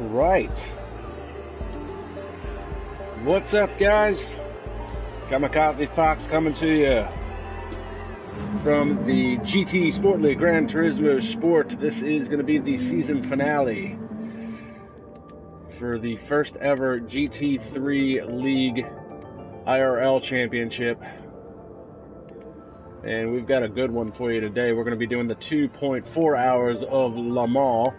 Right. What's up, guys? KAMIKAZE-FOX coming to you from the GT Sport League, Gran Turismo Sport. This is going to be the season finale for the first ever GT3 League IRL Championship. And we've got a good one for you today. We're going to be doing the 2.4 hours of LeMans.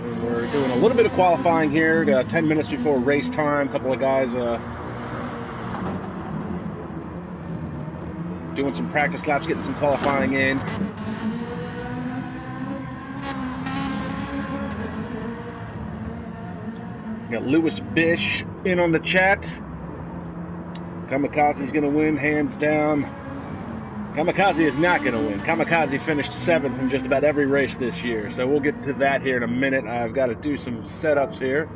And we're doing a little bit of qualifying here, 10 minutes before race time. A couple of guys doing some practice laps, getting some qualifying in. Got Lewis Bish in on the chat. Kamikaze is going to win, hands down. Kamikaze is not going to win. Kamikaze finished 7th in just about every race this year. So we'll get to that here in a minute. I've got to do some setups here.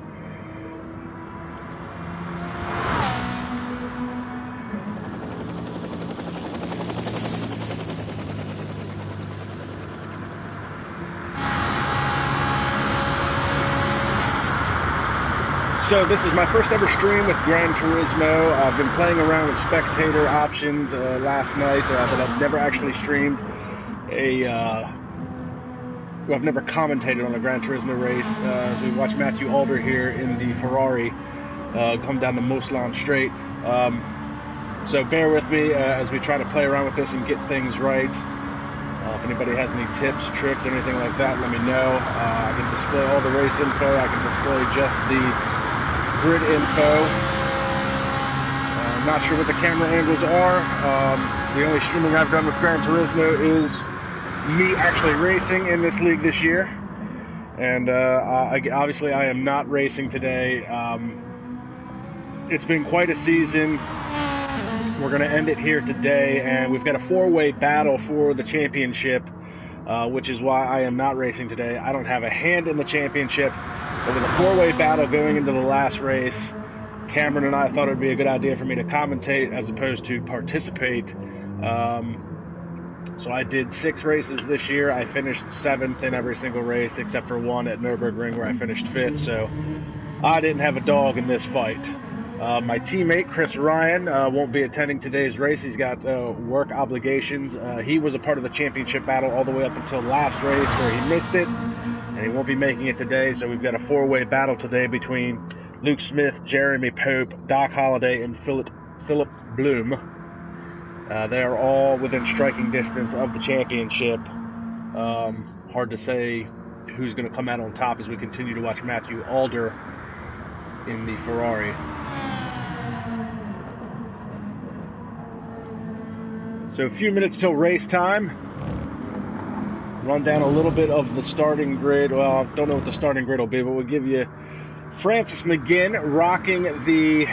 So this is my first ever stream with Gran Turismo. I've been playing around with spectator options last night, but I've never actually streamed I've never commentated on a Gran Turismo race. As we watch Matthew Alder here in the Ferrari come down the Moslan Straight. So bear with me as we try to play around with this and get things right. If anybody has any tips, tricks, or anything like that, let me know. I can display all the race info. I can display just the grid info. I'm not sure what the camera angles are. The only streaming I've done with Gran Turismo is me actually racing in this league this year. And obviously I am not racing today. It's been quite a season. We're going to end it here today, and we've got a 4-way battle for the championship, which is why I am not racing today. I don't have a hand in the championship. But with a 4-way battle going into the last race, Cameron and I thought it would be a good idea for me to commentate as opposed to participate. So I did 6 races this year. I finished 7th in every single race except for one at Nürburgring where I finished 5th. So I didn't have a dog in this fight. My teammate, Chris Ryan, won't be attending today's race. He's got work obligations. He was a part of the championship battle all the way up until last race where he missed it. And he won't be making it today, so we've got a 4-way battle today between Luke Smith, Jeremy Pope, Doc Holliday, and Philip Bloom. They are all within striking distance of the championship. Hard to say who's going to come out on top as we continue to watch Matthew Alder in the Ferrari. So a few minutes till race time. Run down a little bit of the starting grid. Well, I don't know what the starting grid will be, but we'll give you Francis McGinn rocking the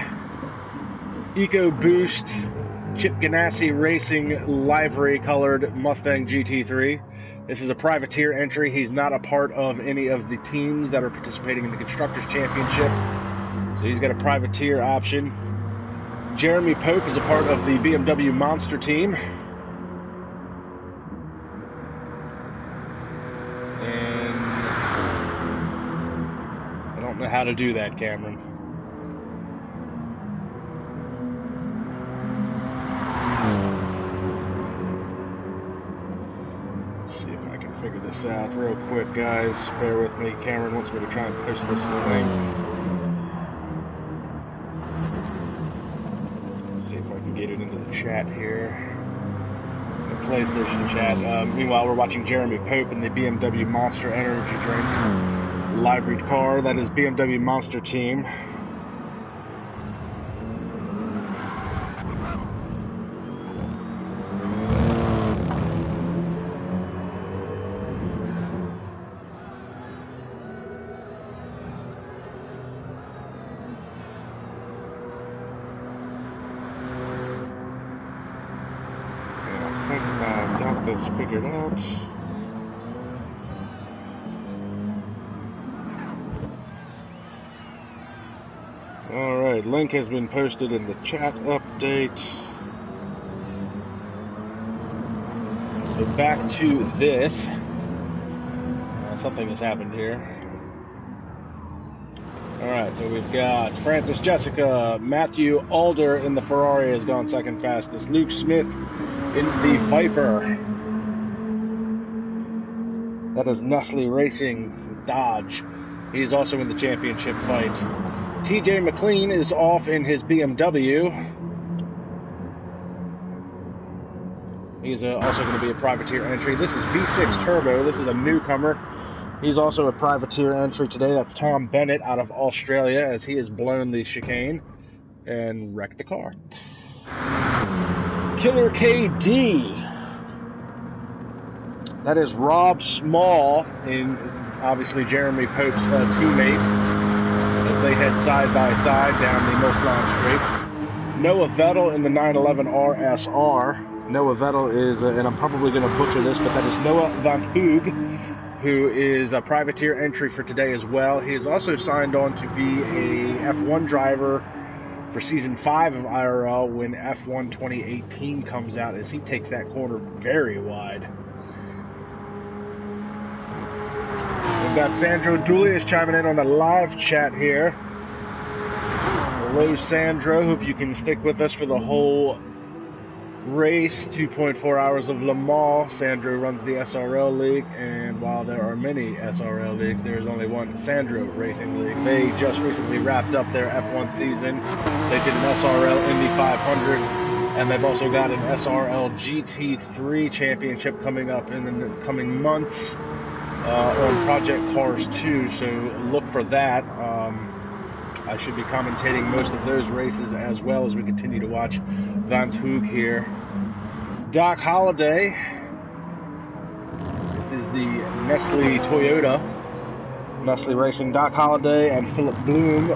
EcoBoost Chip Ganassi Racing livery colored Mustang GT3. This is a privateer entry. He's not a part of any of the teams that are participating in the Constructors Championship. So he's got a privateer option. Jeremy Pope is a part of the BMW Monster team. And I don't know how to do that, Cameron. Let's see if I can figure this out real quick, guys. Bear with me. Cameron wants me to try and post this link. Let's see if I can get it into the chat here. PlayStation chat. Meanwhile, we're watching Jeremy Pope in the BMW Monster Energy Drink liveried car. That is BMW Monster Team. This figured out. Alright, link has been posted in the chat update. So back to this. Something has happened here. Alright, so we've got Francis Jessica, Matthew Alder in the Ferrari has gone second fastest. Luke Smith in the Viper. That is Nestle Racing Dodge. He's also in the championship fight. TJ McLean is off in his BMW. He's also going to be a privateer entry. This is V6 Turbo. This is a newcomer. He's also a privateer entry today. That's Tom Bennett out of Australia, as he has blown the chicane and wrecked the car. Killer KD. That is Rob Small, in obviously Jeremy Pope's teammate, as they head side by side down the Mulsanne Straight. Noah Vettel in the 911 RSR. Noah Vettel is, and I'm probably going to butcher this, but that is Noah Van Hoog, who is a privateer entry for today as well. He is also signed on to be a F1 driver for Season 5 of IRL when F1 2018 comes out, as he takes that corner very wide. We've got Sandro Dulius chiming in on the live chat here. Hello, Sandro. Hope you can stick with us for the whole race. 2.4 hours of Le Mans. Sandro runs the SRL League, and while there are many SRL leagues, there is only one Sandro Racing League. They just recently wrapped up their F1 season. They did an SRL Indy 500, and they've also got an SRL GT3 championship coming up in the coming months. On Project Cars 2, so look for that. I should be commentating most of those races as well as we continue to watch Van Hoog here. Doc Holliday. This is the Nestle Toyota. Nestle Racing. Doc Holliday and Philip Bloom.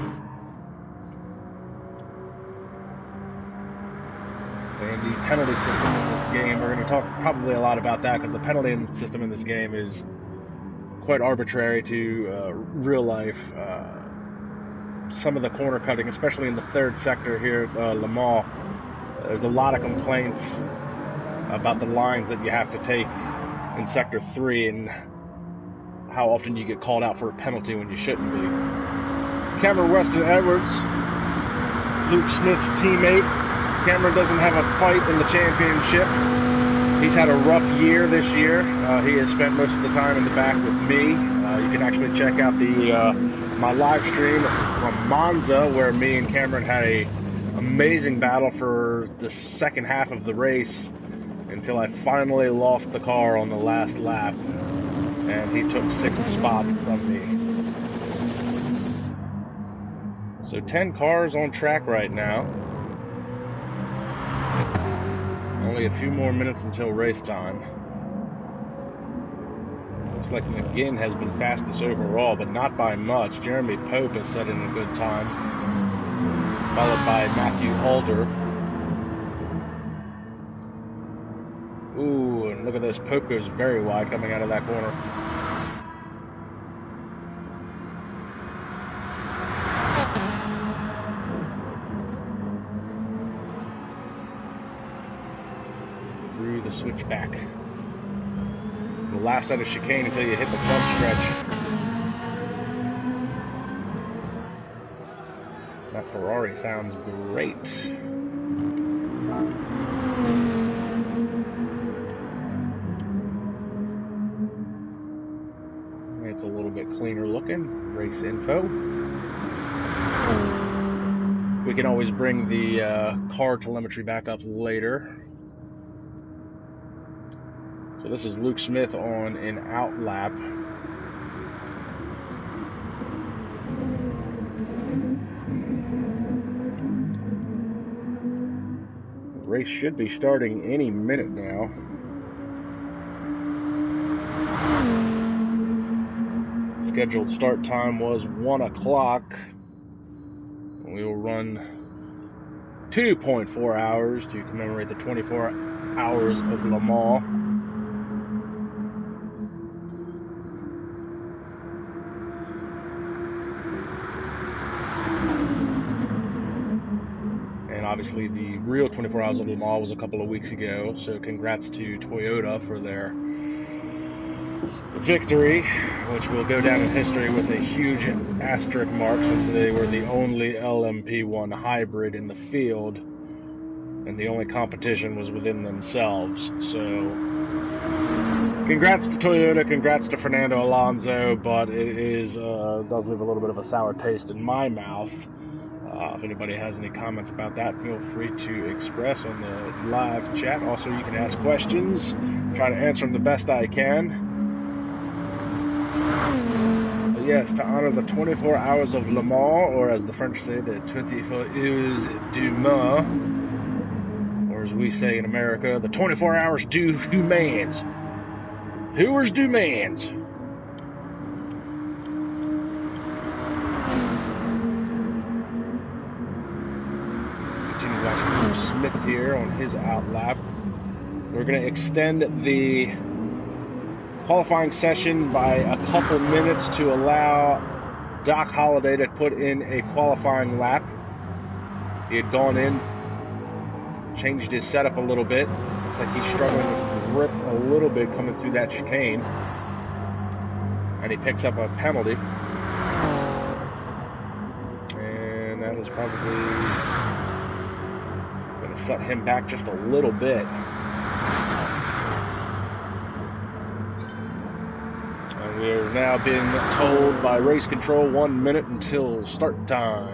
And the penalty system in this game, we're going to talk probably a lot about that, because the penalty system in this game is quite arbitrary to real life. Some of the corner cutting, especially in the third sector here at Le Mans, there's a lot of complaints about the lines that you have to take in Sector 3 and how often you get called out for a penalty when you shouldn't be. Cameron Weston Edwards, Luke Smith's teammate. Cameron doesn't have a fight in the championship. He's had a rough year this year. He has spent most of the time in the back with me. You can actually check out my live stream from Monza, where me and Cameron had a amazing battle for the second half of the race until I finally lost the car on the last lap, and he took 6th spot from me. So 10 cars on track right now. Only a few more minutes until race time. Looks like McGinn has been fastest overall, but not by much. Jeremy Pope has set in a good time, followed by Matthew Alder. Ooh, and look at this. Pope goes very wide coming out of that corner. Through the switchback. The last out of chicane until you hit the front stretch. That Ferrari sounds great. It's a little bit cleaner looking. Race info. We can always bring the car telemetry back up later. So this is Luke Smith on an out lap. The race should be starting any minute now. Scheduled start time was 1 o'clock. We will run 2.4 hours to commemorate the 24 hours of Le Mans. Obviously, the real 24 Hours of Le Mans was a couple of weeks ago, so congrats to Toyota for their victory, which will go down in history with a huge asterisk mark since they were the only LMP1 hybrid in the field, and the only competition was within themselves. So congrats to Toyota, congrats to Fernando Alonso, but it is does leave a little bit of a sour taste in my mouth. If anybody has any comments about that, feel free to express on the live chat. Also, you can ask questions, try to answer them the best I can. But yes, to honor the 24 Hours of Le Mans, or as the French say, the 24 Heures du Mans, or as we say in America, the 24 Hours du Mans. Heures du Mans. Continue watching Smith here on his outlap. We're going to extend the qualifying session by a couple minutes to allow Doc Holliday to put in a qualifying lap. He had gone in, changed his setup a little bit. Looks like he's struggling with grip a little bit coming through that chicane. And he picks up a penalty. And that is probably going to set him back just a little bit. We're now being told by race control 1 minute until start time.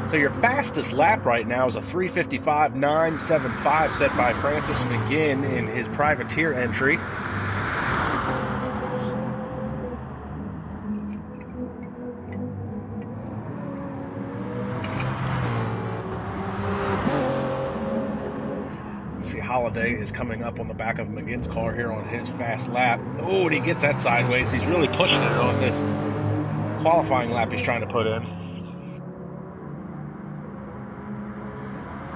So your fastest lap right now is a 3:55.975 set by Francis McGinn in his privateer entry. See, Holliday is coming up on the back of McGinn's car here on his fast lap. Oh, and he gets that sideways. He's really pushing it on this qualifying lap he's trying to put in.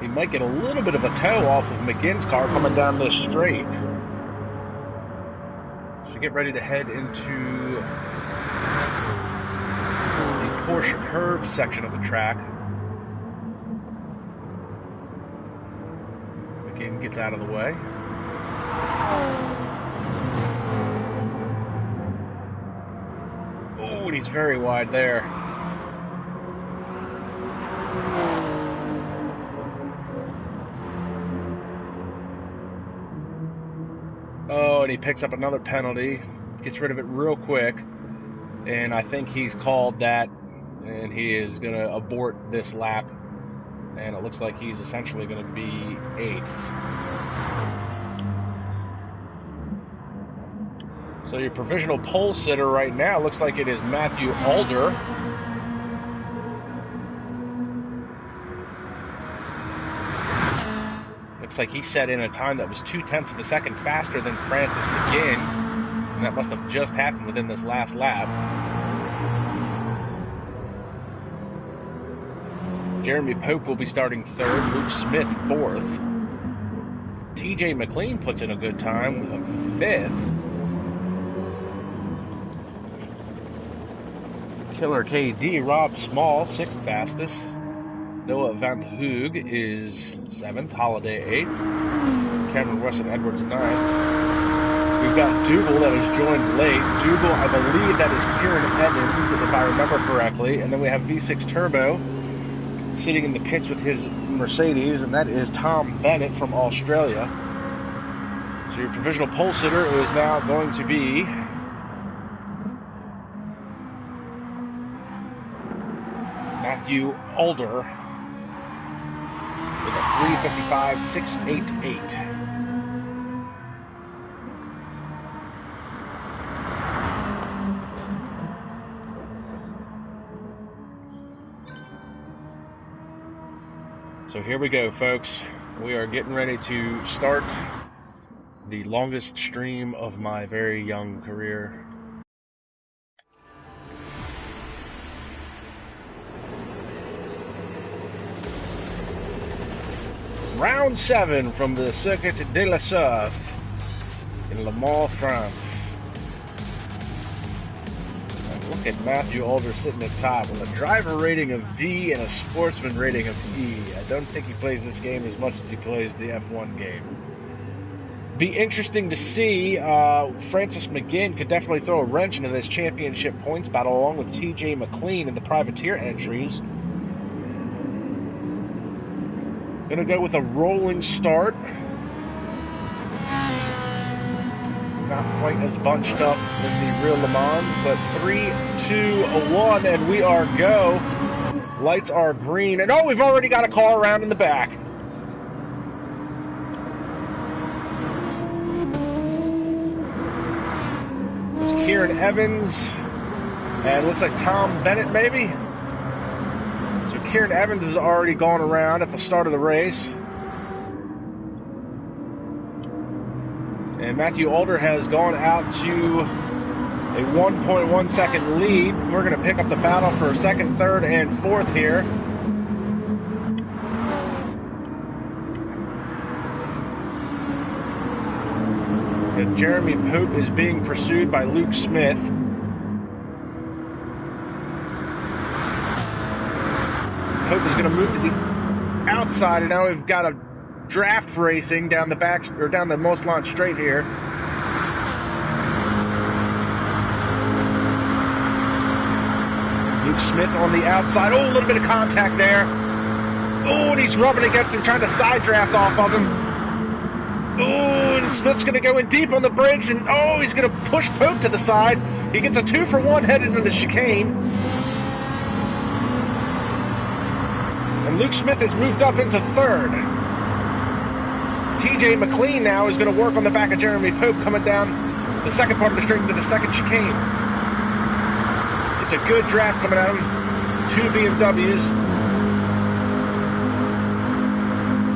He might get a little bit of a toe off of McGinn's car coming down this straight. So get ready to head into the Porsche curve section of the track. McGinn gets out of the way. Oh, and he's very wide there. Oh, and he picks up another penalty, gets rid of it real quick, and I think he's called that, and he is going to abort this lap, and it looks like he's essentially going to be 8th. So your provisional pole sitter right now looks like it is Matthew Alder. Looks like he set in a time that was 0.2 of a second faster than Francis McGinn, and that must have just happened within this last lap. Jeremy Pope will be starting 3rd, Luke Smith 4th. TJ McLean puts in a good time with a 5th. Killer KD, Rob Small, 6th fastest. Noah Van Hoog is 7th, Holiday 8th, Cameron Wesson Edwards 9th. We've got Dougal that has joined late. Dougal, I believe that is Kieran Evans, if I remember correctly. And then we have V6 Turbo sitting in the pits with his Mercedes, and that is Tom Bennett from Australia. So your provisional pole sitter is now going to be Matthew Alder with a 3:55.688. So here we go, folks. We are getting ready to start the longest stream of my very young career. Round 7 from the Circuit de la Surf in Le Mans, France. And look at Matthew Alder sitting at top with a driver rating of D and a sportsman rating of E. I don't think he plays this game as much as he plays the F1 game. Be interesting to see. Francis McGinn could definitely throw a wrench into this championship points battle along with TJ McLean in the privateer entries. Gonna go with a rolling start. Not quite as bunched up as the real LeMans, but 3, 2, 1, and we are go. Lights are green, and oh, we've already got a car around in the back. Kieran Evans, and it looks like Tom Bennett maybe. So Kieran Evans has already gone around at the start of the race. And Matthew Alder has gone out to a 1.1 second lead. We're going to pick up the battle for second, third, and fourth here. And Jeremy Pope is being pursued by Luke Smith. Pope is going to move to the outside, and now we've got a draft racing down the back, or down the Moslon straight here. Luke Smith on the outside. Oh, a little bit of contact there. Oh, and he's rubbing against him, trying to side draft off of him. Oh, and Smith's going to go in deep on the brakes, and oh, he's going to push Pope to the side. He gets a 2-for-1 headed into the chicane. And Luke Smith has moved up into third. TJ McLean now is going to work on the back of Jeremy Pope coming down the second part of the straight into the second chicane. It's a good draft coming at him. 2 BMWs.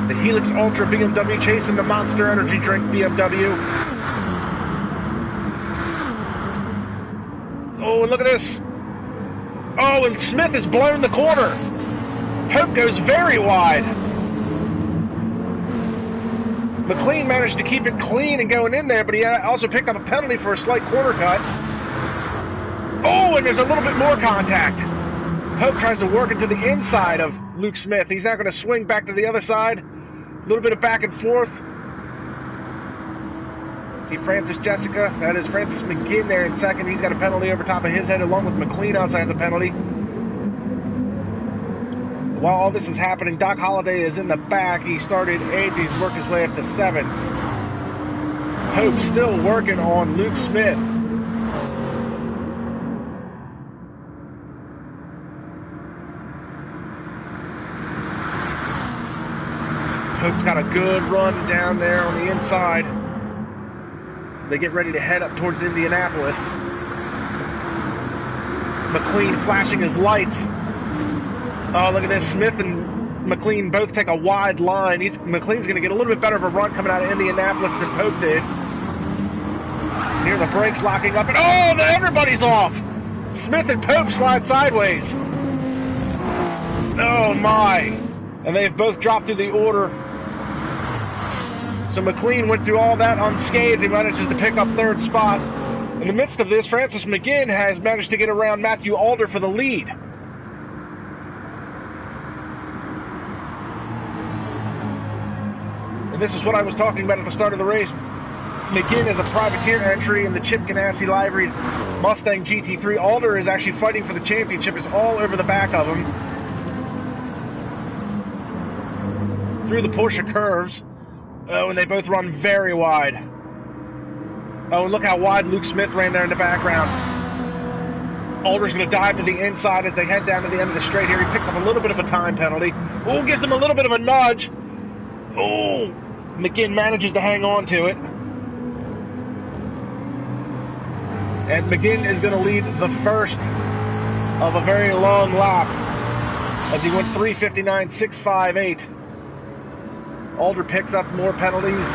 The Helix Ultra BMW chasing the Monster Energy Drink BMW. Oh, and look at this. Oh, and Smith has blown the corner. Pope goes very wide. McLean managed to keep it clean and going in there, but he also picked up a penalty for a slight corner cut. Oh, and there's a little bit more contact. Pope tries to work it to the inside of Luke Smith. He's now going to swing back to the other side. A little bit of back and forth. See Francis Jessica. That is Francis McGinn there in second. He's got a penalty over top of his head, along with McLean outside has a penalty. While all this is happening, Doc Holliday is in the back. He started 8th. He's worked his way up to 7th. Pope still working on Luke Smith. Pope's got a good run down there on the inside as they get ready to head up towards Indianapolis. McLean flashing his lights. Oh, look at this. Smith and McLean both take a wide line. McLean's going to get a little bit better of a run coming out of Indianapolis than Pope did. Here the brakes locking up, and oh, everybody's off. Smith and Pope slide sideways. Oh, my. And they've both dropped through the order. So McLean went through all that unscathed. He manages to pick up third spot. In the midst of this, Francis McGinn has managed to get around Matthew Alder for the lead. And this is what I was talking about at the start of the race. McGinn is a privateer entry in the Chip Ganassi liveried Mustang GT3. Alder is actually fighting for the championship. It's all over the back of him. Through the Porsche curves. Oh, and they both run very wide. Oh, and look how wide Luke Smith ran there in the background. Alder's going to dive to the inside as they head down to the end of the straight here. He picks up a little bit of a time penalty. Oh, gives him a little bit of a nudge. Oh, McGinn manages to hang on to it. And McGinn is going to lead the first of a very long lap as he went 3:59.658. Alder picks up more penalties.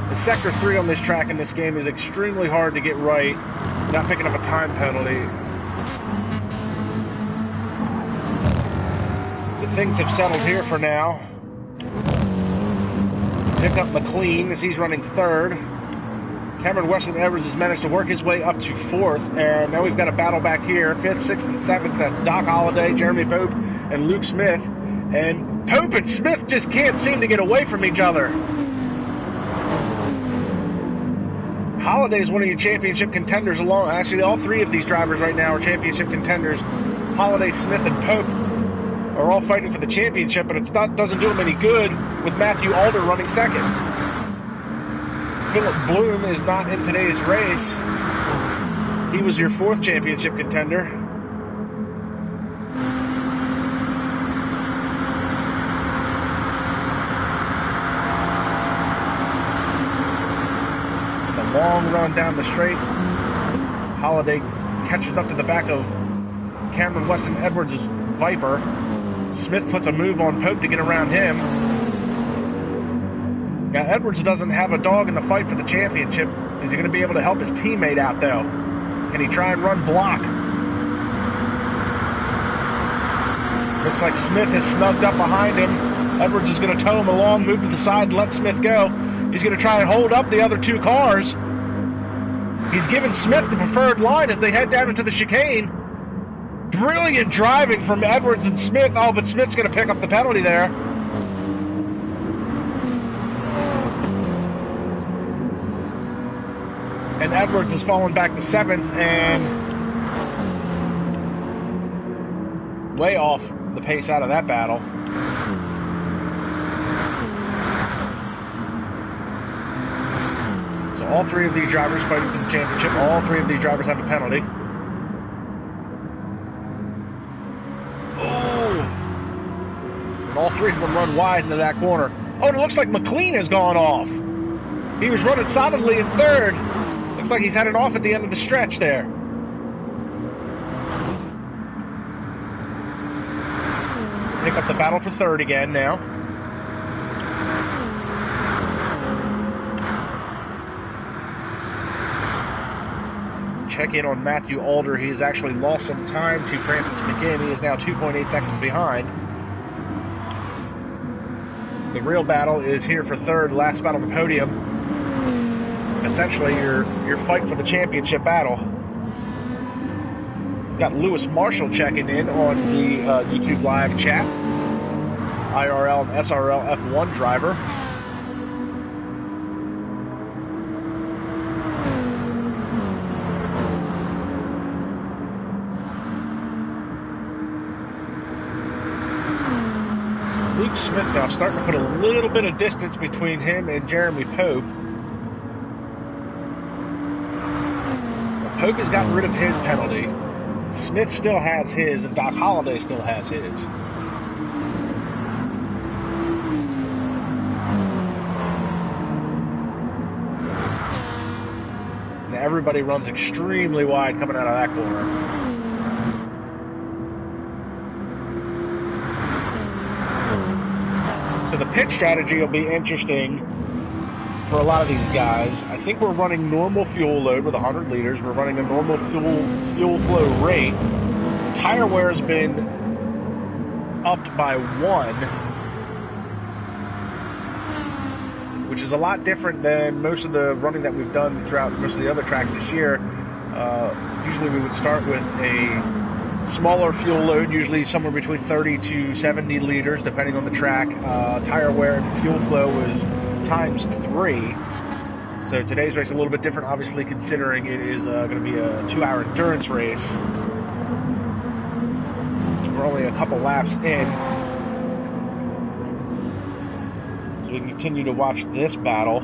The Sector 3 on this track in this game is extremely hard to get right, not picking up a time penalty. So things have settled here for now. Pick up McLean as he's running third. Cameron Weston Edwards has managed to work his way up to fourth, and now we've got a battle back here. Fifth, sixth, and seventh. That's Doc Holliday, Jeremy Pope, and Luke Smith. And Pope and Smith just can't seem to get away from each other. Holliday is one of your championship contenders along. Actually, all three of these drivers right now are championship contenders. Holliday, Smith, and Pope are all fighting for the championship, but doesn't do them any good with Matthew Alder running second. Philip Bloom is not in today's race. He was your fourth championship contender. The long run down the straight. Holliday catches up to the back of Cameron Weston Edwards' Viper. Smith puts a move on Pope to get around him. Now, Edwards doesn't have a dog in the fight for the championship. Is he going to be able to help his teammate out, though? Can he try and run block? Looks like Smith is snugged up behind him. Edwards is going to tow him along, move to the side, and let Smith go. He's going to try and hold up the other two cars. He's given Smith the preferred line as they head down into the chicane. Brilliant driving from Edwards and Smith. Oh, but Smith's going to pick up the penalty there. And Edwards has fallen back to seventh and way off the pace out of that battle. So all three of these drivers fighting for the championship. All three of these drivers have a penalty. All three of them run wide into that corner. Oh, and it looks like McLean has gone off. He was running solidly in third. Looks like he's headed off at the end of the stretch there. Pick up the battle for third again now. Check in on Matthew Alder. He has actually lost some time to Francis McGinn. He is now 2.8 seconds behind. The real battle is here for third, last spot on the podium. Essentially, your fight for the championship battle. Got Lewis Marshall checking in on the YouTube live chat. IRL and SRL F1 driver. Luke Smith now starting to put a little bit of distance between him and Jeremy Pope. Pope has gotten rid of his penalty. Smith still has his, and Doc Holliday still has his. Now everybody runs extremely wide coming out of that corner. So the pit strategy will be interesting for a lot of these guys. I think we're running normal fuel load with 100 liters. We're running a normal fuel flow rate. Tire wear has been upped by 1, which is a lot different than most of the running that we've done throughout most of the other tracks this year. Usually we would start with a smaller fuel load, usually somewhere between 30 to 70 liters, depending on the track. Tire wear and fuel flow is times 3. So today's race is a little bit different, obviously, considering it is going to be a 2-hour endurance race. We're only a couple laps in. So we can continue to watch this battle.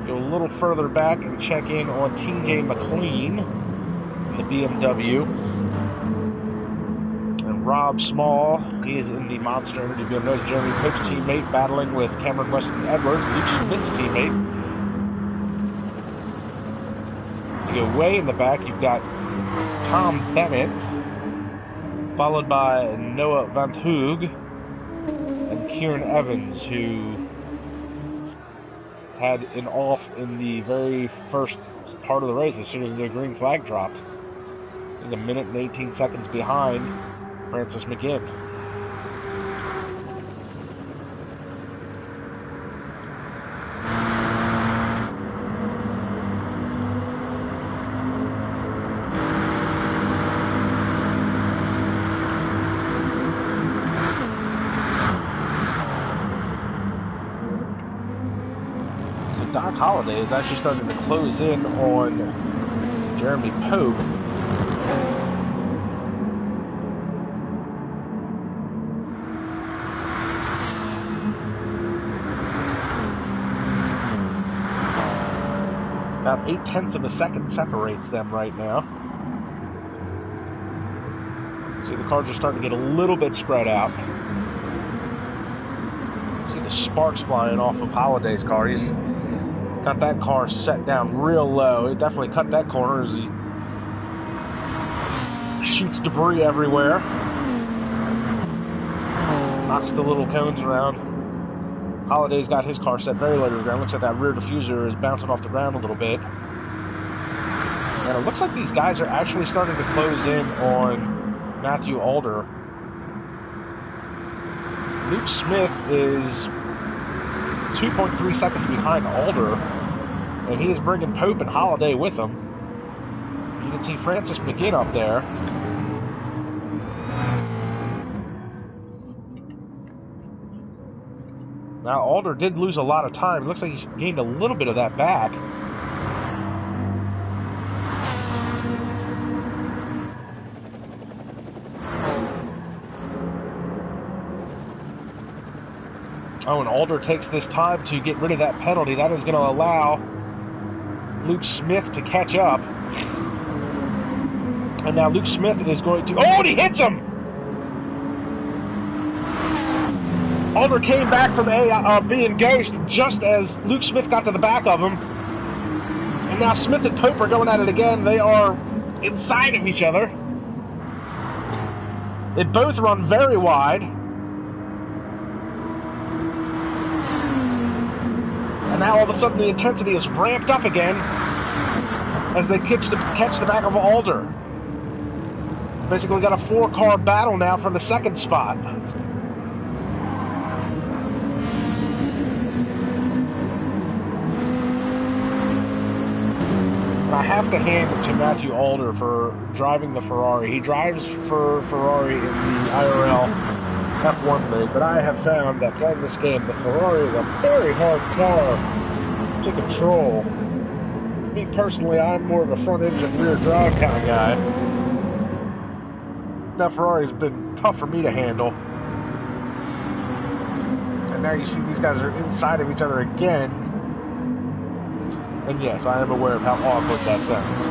Go a little further back and check in on TJ McLean in the BMW. And Rob Small, he is in the Monster Energy BMW. Jeremy Pope's teammate battling with Cameron Weston Edwards, Luke Smith's teammate. You go way in the back, you've got Tom Bennett, followed by Noah Van Hoog and Kieran Evans, who had an off in the very first part of the race as soon as the green flag dropped. He's a minute and 18 seconds behind Francis McGinn. Doc Holliday is actually starting to close in on Jeremy Pope. About 0.8 of a second separates them right now. See, the cars are starting to get a little bit spread out. See the sparks flying off of Holliday's car. He's got that car set down real low. He definitely cut that corner as he shoots debris everywhere. Knocks the little cones around. Holliday's got his car set very low to the ground. Looks like that rear diffuser is bouncing off the ground a little bit. And it looks like these guys are actually starting to close in on Matthew Alder. Luke Smith is 2.3 seconds behind Alder, and he is bringing Pope and Holliday with him. You can see Francis McGinn up there. Now, Alder did lose a lot of time. It looks like he's gained a little bit of that back. Oh, and Alder takes this time to get rid of that penalty. That is going to allow Luke Smith to catch up. And now Luke Smith is going to... Oh, and he hits him! Alder came back from being ghost just as Luke Smith got to the back of him. And now Smith and Pope are going at it again. They are inside of each other. They both run very wide. And now all of a sudden the intensity is ramped up again as they catch the back of Alder. Basically got a 4-car battle now for the second spot. I have to hand it to Matthew Alder for driving the Ferrari. He drives for Ferrari in the IRL F1 League, but I have found that playing this game, the Ferrari is a very hard car to control. Me personally, I'm more of a front engine, rear drive kind of guy. That Ferrari's been tough for me to handle. And now you see these guys are inside of each other again. And yes, I am aware of how awkward that sounds.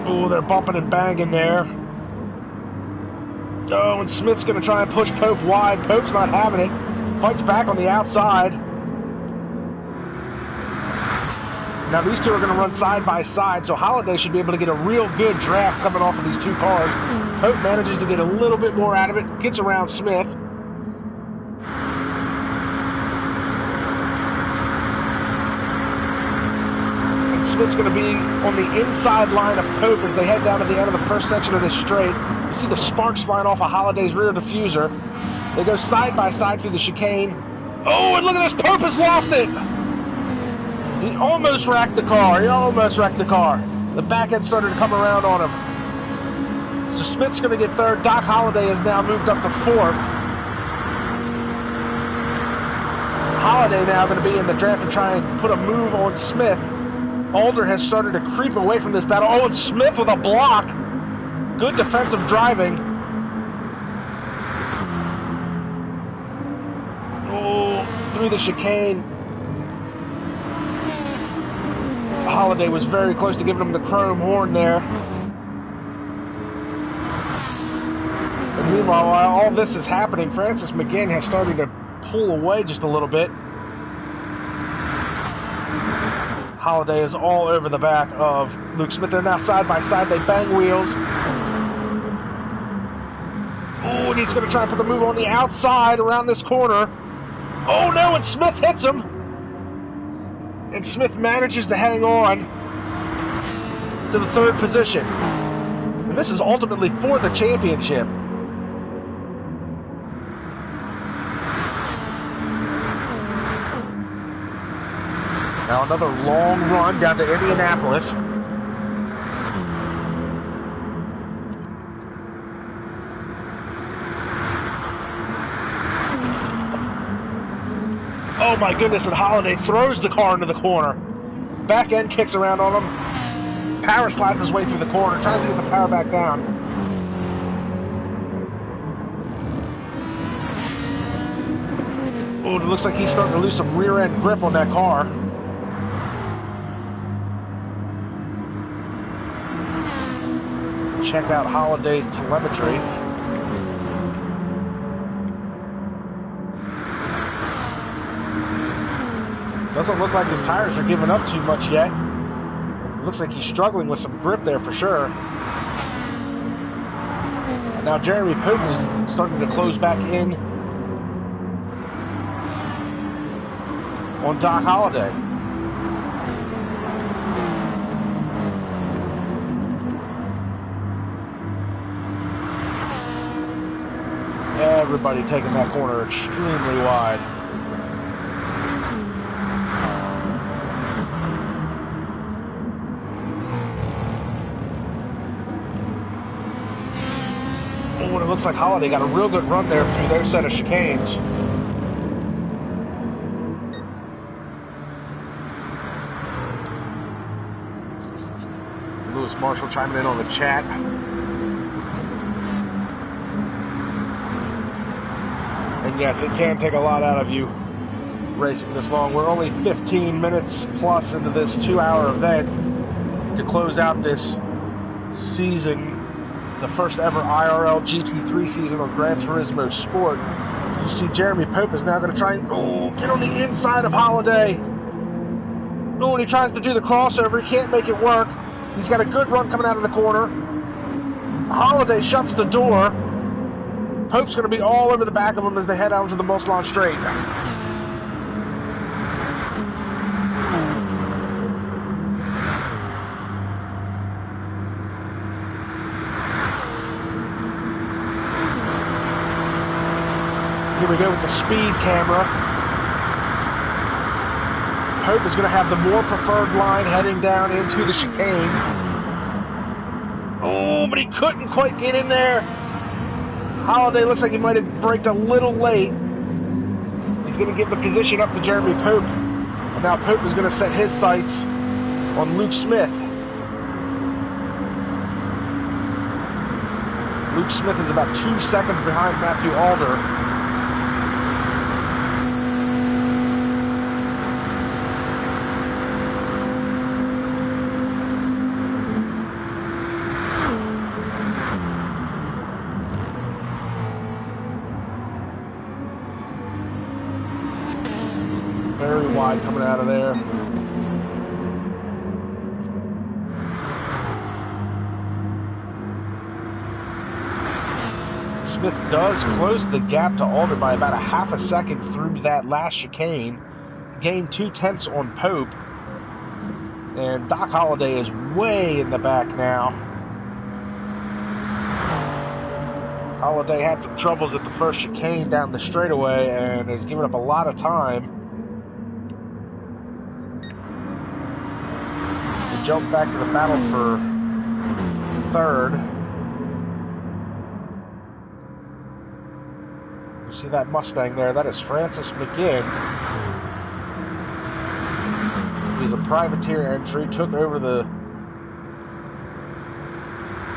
Oh, they're bumping and banging there. Oh, and Smith's going to try and push Pope wide. Pope's not having it. Fights back on the outside. Now these two are going to run side by side, so Holliday should be able to get a real good draft coming off of these two cars. Pope manages to get a little bit more out of it, gets around Smith. Smith's going to be on the inside line of Pope as they head down to the end of the first section of this straight. You see the sparks flying off of Holliday's rear diffuser. They go side by side through the chicane. Oh, and look at this, Pope has lost it! He almost wrecked the car. The back end started to come around on him. So Smith's going to get third. Doc Holliday has now moved up to fourth. Holliday now going to be in the draft to try and put a move on Smith. Alder has started to creep away from this battle. Oh, and Smith with a block. Good defensive driving. Oh, through the chicane. Holliday was very close to giving him the chrome horn there. And meanwhile, while all this is happening, Francis McGinn has started to pull away just a little bit. Holliday is all over the back of Luke Smith. They're now side by side. They bang wheels. Oh, and he's going to try and put the move on the outside around this corner. Oh, no, and Smith hits him. And Smith manages to hang on to the third position. And this is ultimately for the championship. Now another long run down to Indianapolis. Oh my goodness, and Holiday throws the car into the corner. Back end kicks around on him. Power slides his way through the corner, tries to get the power back down. Oh, it looks like he's starting to lose some rear end grip on that car. Check out Holiday's telemetry. Doesn't look like his tires are giving up too much yet. Looks like he's struggling with some grip there for sure. And now Jeremy Pope is starting to close back in on Doc Holliday. Everybody taking that corner extremely wide. Oh, and it looks like Holiday got a real good run there through their set of chicanes. Lewis Marshall chiming in on the chat. And yes, it can take a lot out of you racing this long. We're only 15 minutes plus into this 2-hour event to close out this season, the first ever IRL GT3 season on Gran Turismo Sport. You see Jeremy Pope is now going to try and get on the inside of Holiday. Oh, and he tries to do the crossover. He can't make it work. He's got a good run coming out of the corner. Holiday shuts the door. Pope's going to be all over the back of him as they head out to the Mulsanne Straight. Here we go with the speed camera. Pope is going to have the more preferred line heading down into the chicane. Oh, but he couldn't quite get in there. Holiday looks like he might have braked a little late. He's going to give the position up to Jeremy Pope. And now Pope is going to set his sights on Luke Smith. Luke Smith is about 2 seconds behind Matthew Alder. Very wide coming out of there. Smith does close the gap to Alder by about a half a second through that last chicane. Gained 2/10 on Pope. And Doc Holliday is way in the back now. Holliday had some troubles at the first chicane down the straightaway and has given up a lot of time. Jump back to the battle for third. You see that Mustang there? That is Francis McGinn. He's a privateer entry, took over the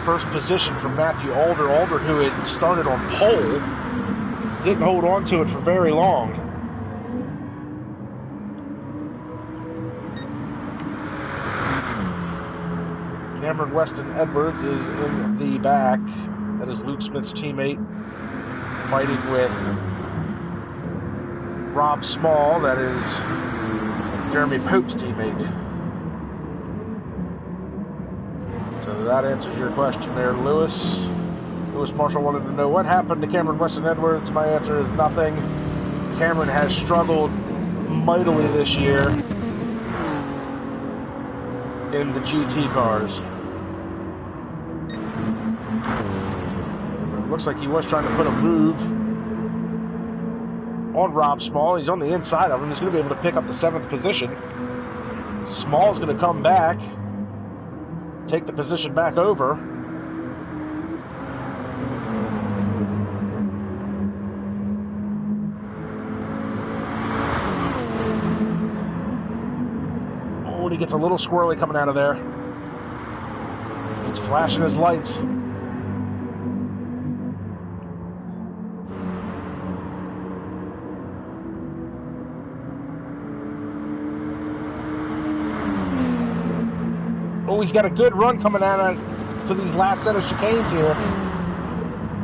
first position from Matthew Alder. Alder, who had started on pole, didn't hold on to it for very long. Cameron Weston Edwards is in the back. That is Luke Smith's teammate, fighting with Rob Small. That is Jeremy Pope's teammate. So that answers your question there, Lewis. Lewis Marshall wanted to know what happened to Cameron Weston Edwards. My answer is nothing. Cameron has struggled mightily this year in the GT cars. Looks like he was trying to put a move on Rob Small. He's on the inside of him. He's going to be able to pick up the 7th position. Small's going to come back, take the position back over. Oh, and he gets a little squirrely coming out of there. He's flashing his lights. Oh, he's got a good run coming out to these last set of chicanes here.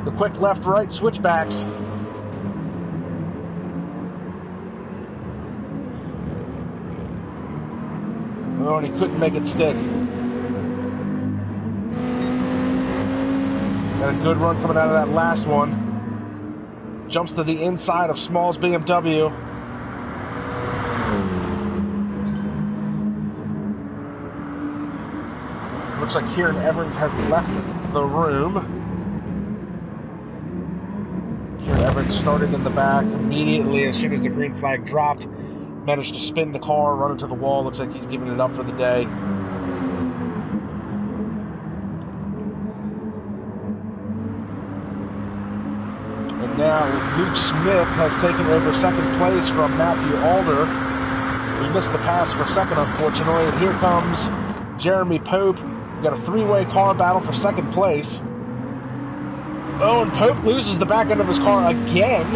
The quick left-right switchbacks. Oh, and he couldn't make it stick. Got a good run coming out of that last one. Jumps to the inside of Small's BMW. Looks like Kieran Evans has left the room. Kieran Evans started in the back immediately as soon as the green flag dropped. Managed to spin the car, run into the wall. Looks like he's giving it up for the day. And now Luke Smith has taken over second place from Matthew Alder. We missed the pass for second, unfortunately. And here comes Jeremy Pope. We've got a three-way car battle for second place. Oh, and Pope loses the back end of his car again.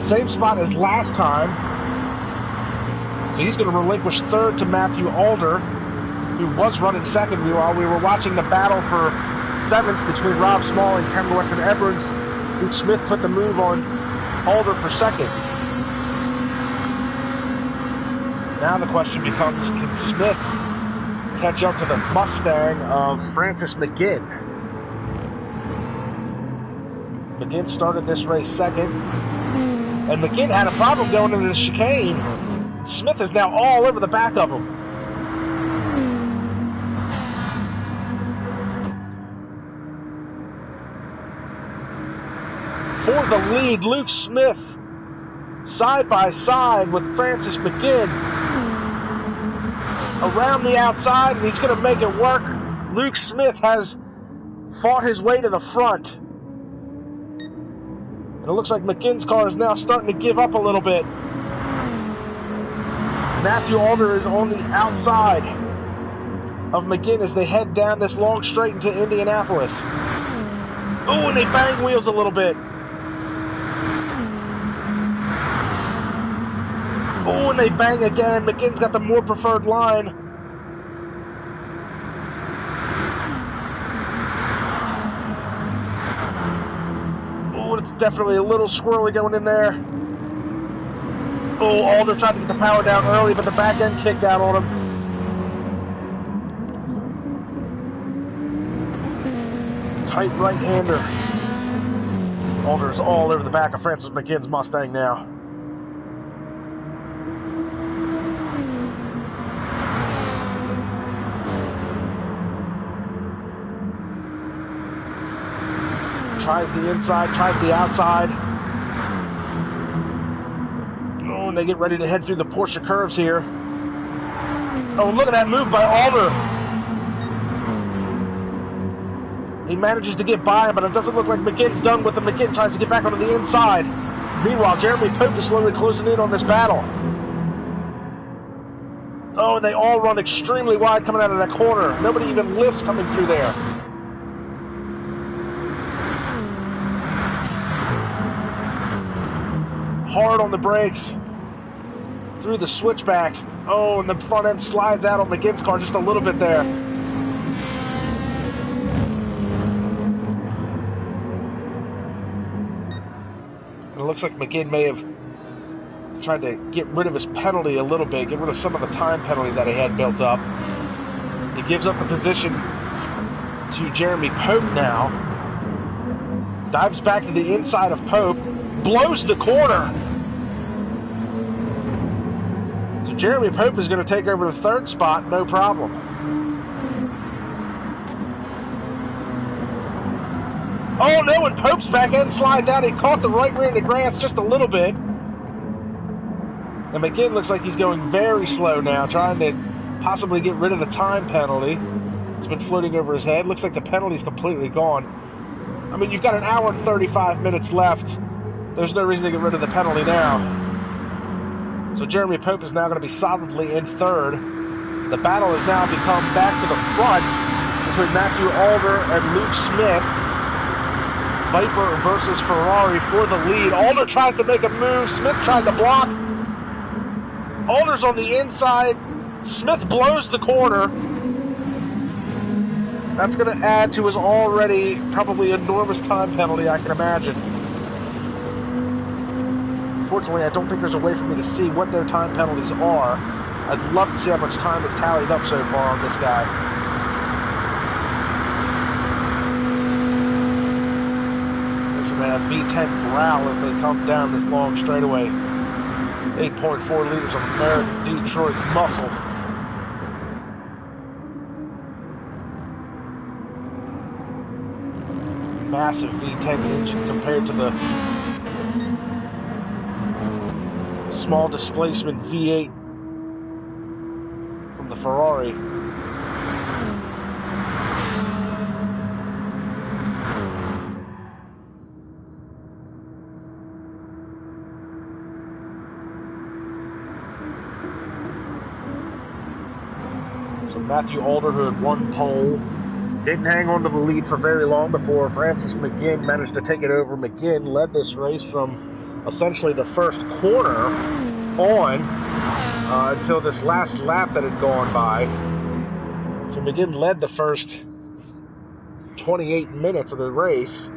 Same spot as last time. So he's going to relinquish third to Matthew Alder, who was running second while we were watching the battle for seventh between Rob Small and Cameron Weston Edwards. Luke Smith put the move on Alder for second. Now the question becomes, can Smith catch up to the Mustang of Francis McGinn? McGinn started this race second, and McGinn had a problem going into the chicane. Smith is now all over the back of him. For the lead, Luke Smith side by side with Francis McGinn around the outside, and he's going to make it work. Luke Smith has fought his way to the front. And it looks like McGinn's car is now starting to give up a little bit. Matthew Alder is on the outside of McGinn as they head down this long straight into Indianapolis. Oh, and they bang wheels a little bit. Oh, and they bang again. McGinn's got the more preferred line. Oh, it's definitely a little squirrely going in there. Oh, Alder tried to get the power down early, but the back end kicked out on him. Tight right-hander. Alder's all over the back of Francis McGinn's Mustang now. Tries the inside, tries the outside. Oh, and they get ready to head through the Porsche curves here. Oh, look at that move by Alder. He manages to get by him, but it doesn't look like McGinn's done with him. McGinn tries to get back onto the inside. Meanwhile, Jeremy Pope is slowly closing in on this battle. Oh, and they all run extremely wide coming out of that corner. Nobody even lifts coming through there. Hard on the brakes. Through the switchbacks. Oh, and the front end slides out on McGinn's car just a little bit there. And it looks like McGinn may have tried to get rid of his penalty a little bit, get rid of some of the time penalty that he had built up. He gives up the position to Jeremy Pope now. Dives back to the inside of Pope. Blows the corner. So Jeremy Pope is going to take over the third spot, no problem. Oh no, and Pope's back end slides out. He caught the right rear of the grass just a little bit. And McGinn looks like he's going very slow now, trying to possibly get rid of the time penalty. It's been floating over his head. Looks like the penalty's completely gone. I mean, you've got an hour and 35 minutes left. There's no reason to get rid of the penalty now. So Jeremy Pope is now going to be solidly in third. The battle has now become back to the front between Matthew Alder and Luke Smith. Viper versus Ferrari for the lead. Alder tries to make a move. Smith tried to block. Alder's on the inside. Smith blows the corner. That's going to add to his already probably enormous time penalty, I can imagine. Unfortunately, I don't think there's a way for me to see what their time penalties are. I'd love to see how much time is tallied up so far on this guy. They have V10 growl as they come down this long straightaway. 8.4 liters of American Detroit muscle. Massive V10 engine compared to the small displacement V8 from the Ferrari. Matthew Alder, who had won pole, didn't hang on to the lead for very long before Francis McGinn managed to take it over. McGinn led this race from essentially the first corner on until this last lap that had gone by. So McGinn led the first 28 minutes of the race.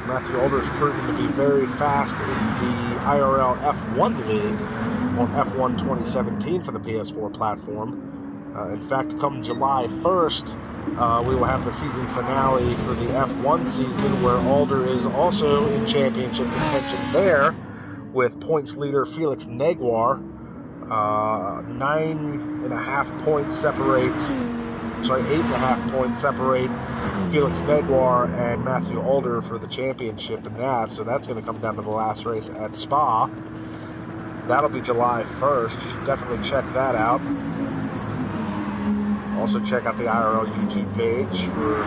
Matthew Alder has proven to be very fast in the IRL F1 League on F1 2017 for the PS4 platform. In fact, come July 1st, we will have the season finale for the F1 season, where Alder is also in championship contention there with points leader Felix Neguar. 9.5 points separates. 8.5 points separate Felix Neguar and Matthew Alder for the championship in that, so that's going to come down to the last race at Spa. That'll be July 1st. You should definitely check that out. Also check out the IRL YouTube page for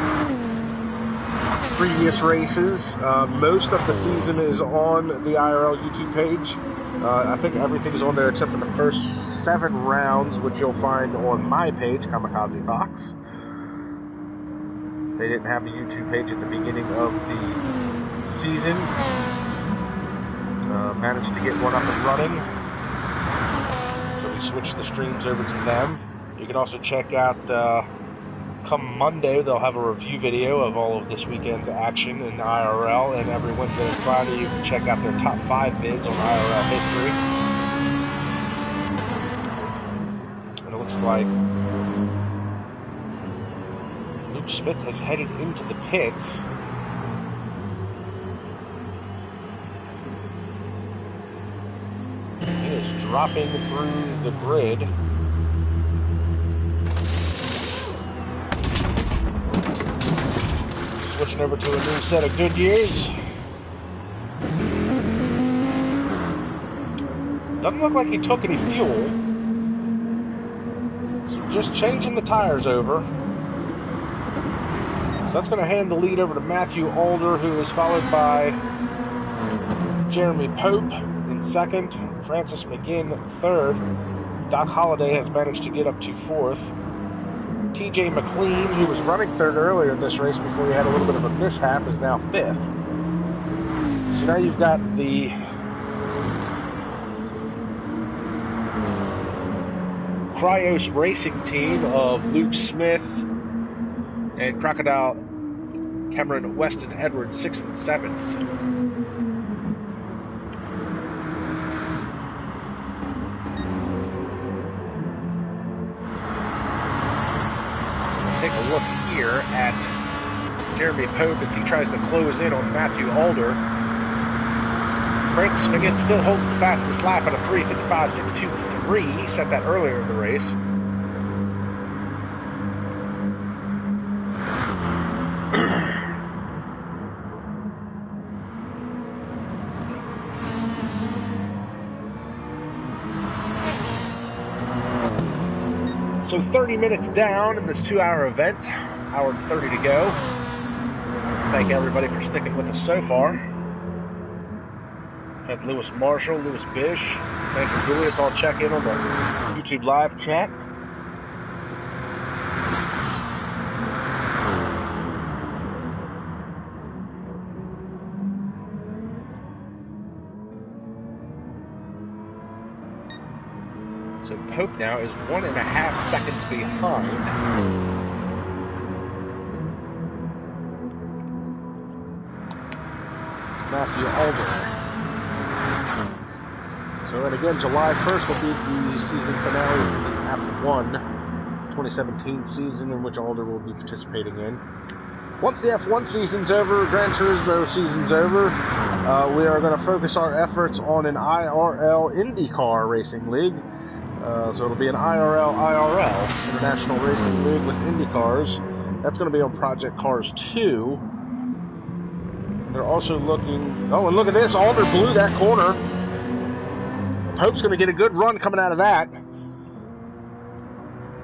previous races. Most of the season is on the IRL YouTube page. I think everything is on there except for the first 7 rounds, which you'll find on my page, KAMIKAZE-FOX. They didn't have a YouTube page at the beginning of the season. Managed to get one up and running. So we switched the streams over to them. You can also check out, come Monday, they'll have a review video of all of this weekend's action in IRL, and every Wednesday and Friday you can check out their top 5 bids on IRL history. And it looks like Luke Smith has headed into the pits. He is dropping through the grid. Switching over to a new set of Goodyears. Doesn't look like he took any fuel. So just changing the tires over. So that's going to hand the lead over to Matthew Alder, who is followed by Jeremy Pope in second, Francis McGinn third. Doc Holliday has managed to get up to fourth. TJ McLean, who was running third earlier in this race before he had a little bit of a mishap, is now fifth. So now you've got the Cryos Racing team of Luke Smith and Crocodile Cameron Weston Edwards, 6th and 7th. Take a look here at Jeremy Pope as he tries to close in on Matthew Alder. Francis McGinn still holds the fastest lap at a 3:55.623. He set that earlier in the race. So 30 minutes down in this 2-hour event, hour and 30 to go. Thank everybody for sticking with us so far. Had Lewis Marshall, Lewis Bish, Sandra Julius all check in on the YouTube live chat. So Pope now is 1.5 seconds behind. Matthew Alder. So, and again, July 1st will be the season finale of the F1 2017 season, in which Alder will be participating in. Once the F1 season's over, Gran Turismo season's over, we are going to focus our efforts on an IRL IndyCar racing league. So it'll be an IRL, International Racing League with IndyCars. That's going to be on Project Cars 2. They're also looking... Oh, and look at this. Alder blew that corner. Pope's going to get a good run coming out of that.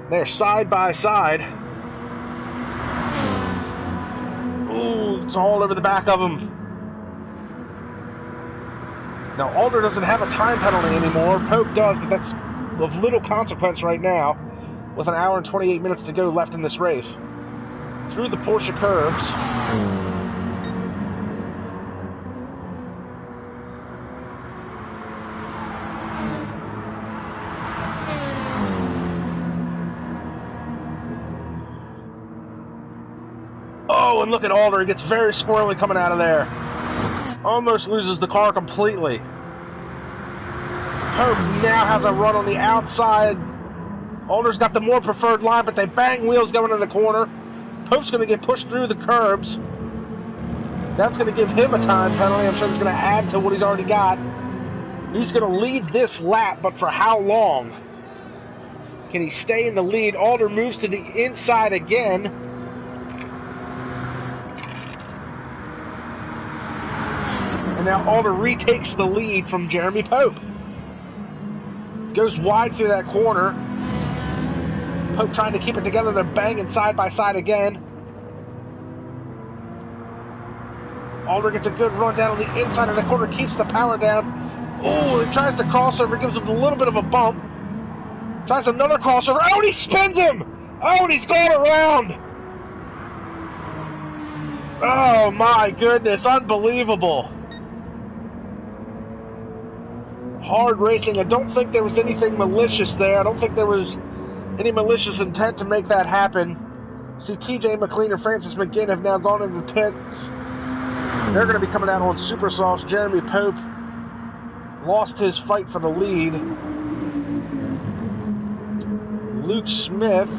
They're side by side. Ooh, it's all over the back of him. Now, Alder doesn't have a time penalty anymore. Pope does, but that's of little consequence right now, with an hour and 28 minutes to go left in this race. Through the Porsche curves. Oh, and look at Alder. He gets very squirrely coming out of there. Almost loses the car completely. Pope now has a run on the outside. Alder's got the more preferred line, but they bang wheels going into the corner. Pope's going to get pushed through the curbs. That's going to give him a time penalty. I'm sure it's going to add to what he's already got. He's going to lead this lap, but for how long? Can he stay in the lead? Alder moves to the inside again. And now Alder retakes the lead from Jeremy Pope. Goes wide through that corner. Pope trying to keep it together. They're banging side by side again. Alder gets a good run down on the inside of the corner. Keeps the power down. Oh, he tries to crossover. Gives him a little bit of a bump. Tries another crossover. Oh, and he spins him. Oh, and he's going around. Oh, my goodness. Unbelievable. Hard racing. I don't think there was anything malicious there. I don't think there was any malicious intent to make that happen. See, TJ McLean and Francis McGinn have now gone into the pits. They're going to be coming out on super softs. Jeremy Pope lost his fight for the lead. Luke Smith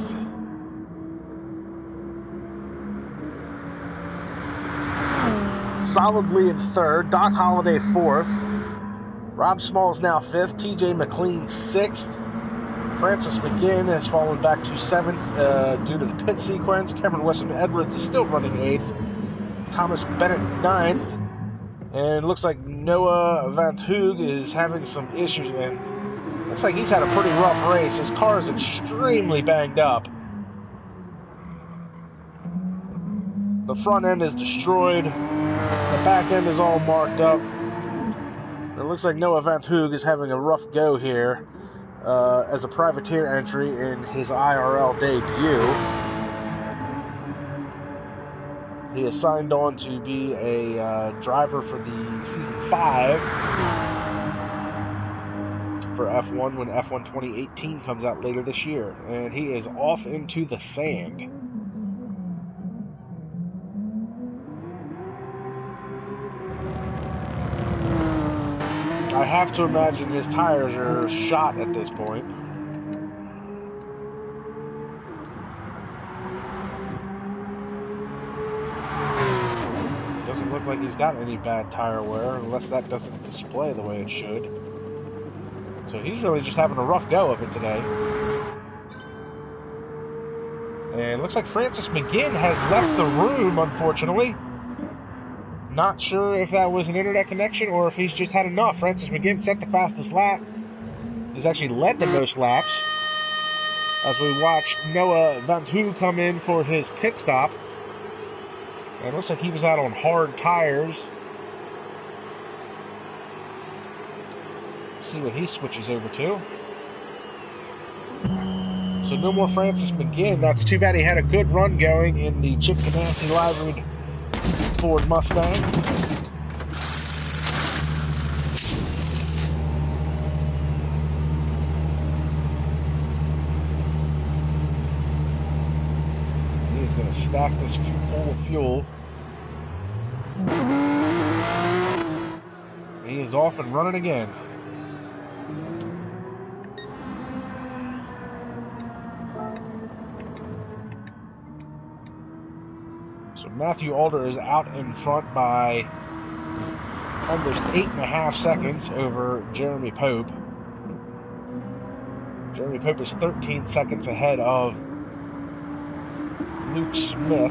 solidly in third. Doc Holliday fourth. Rob Small's now fifth. TJ McLean sixth. Francis McGinn has fallen back to seventh due to the pit sequence. Cameron Weston Edwards is still running eighth. Thomas Bennett ninth. And it looks like Noah Van Hoog is having some issues, and looks like he's had a pretty rough race. His car is extremely banged up. The front end is destroyed. The back end is all marked up. It looks like Noah Van Hoog is having a rough go here as a privateer entry in his IRL debut. He has signed on to be a driver for the Season 5 for F1 when F1 2018 comes out later this year. And he is off into the sand. I have to imagine his tires are shot at this point. Doesn't look like he's got any bad tire wear, unless that doesn't display the way it should. So he's really just having a rough go of it today. And it looks like Francis McGinn has left the room, unfortunately. Not sure if that was an internet connection or if he's just had enough. Francis McGinn set the fastest lap. He's actually led the most laps. As we watched Noah Van Hu come in for his pit stop. And it looks like he was out on hard tires. See what he switches over to. So no more Francis McGinn. That's too bad. He had a good run going in the Chip Ganassi liveried Ford Mustang. He's going to stack this full of fuel. He is off and running again. Matthew Alder is out in front by almost 8.5 seconds over Jeremy Pope. Jeremy Pope is 13 seconds ahead of Luke Smith.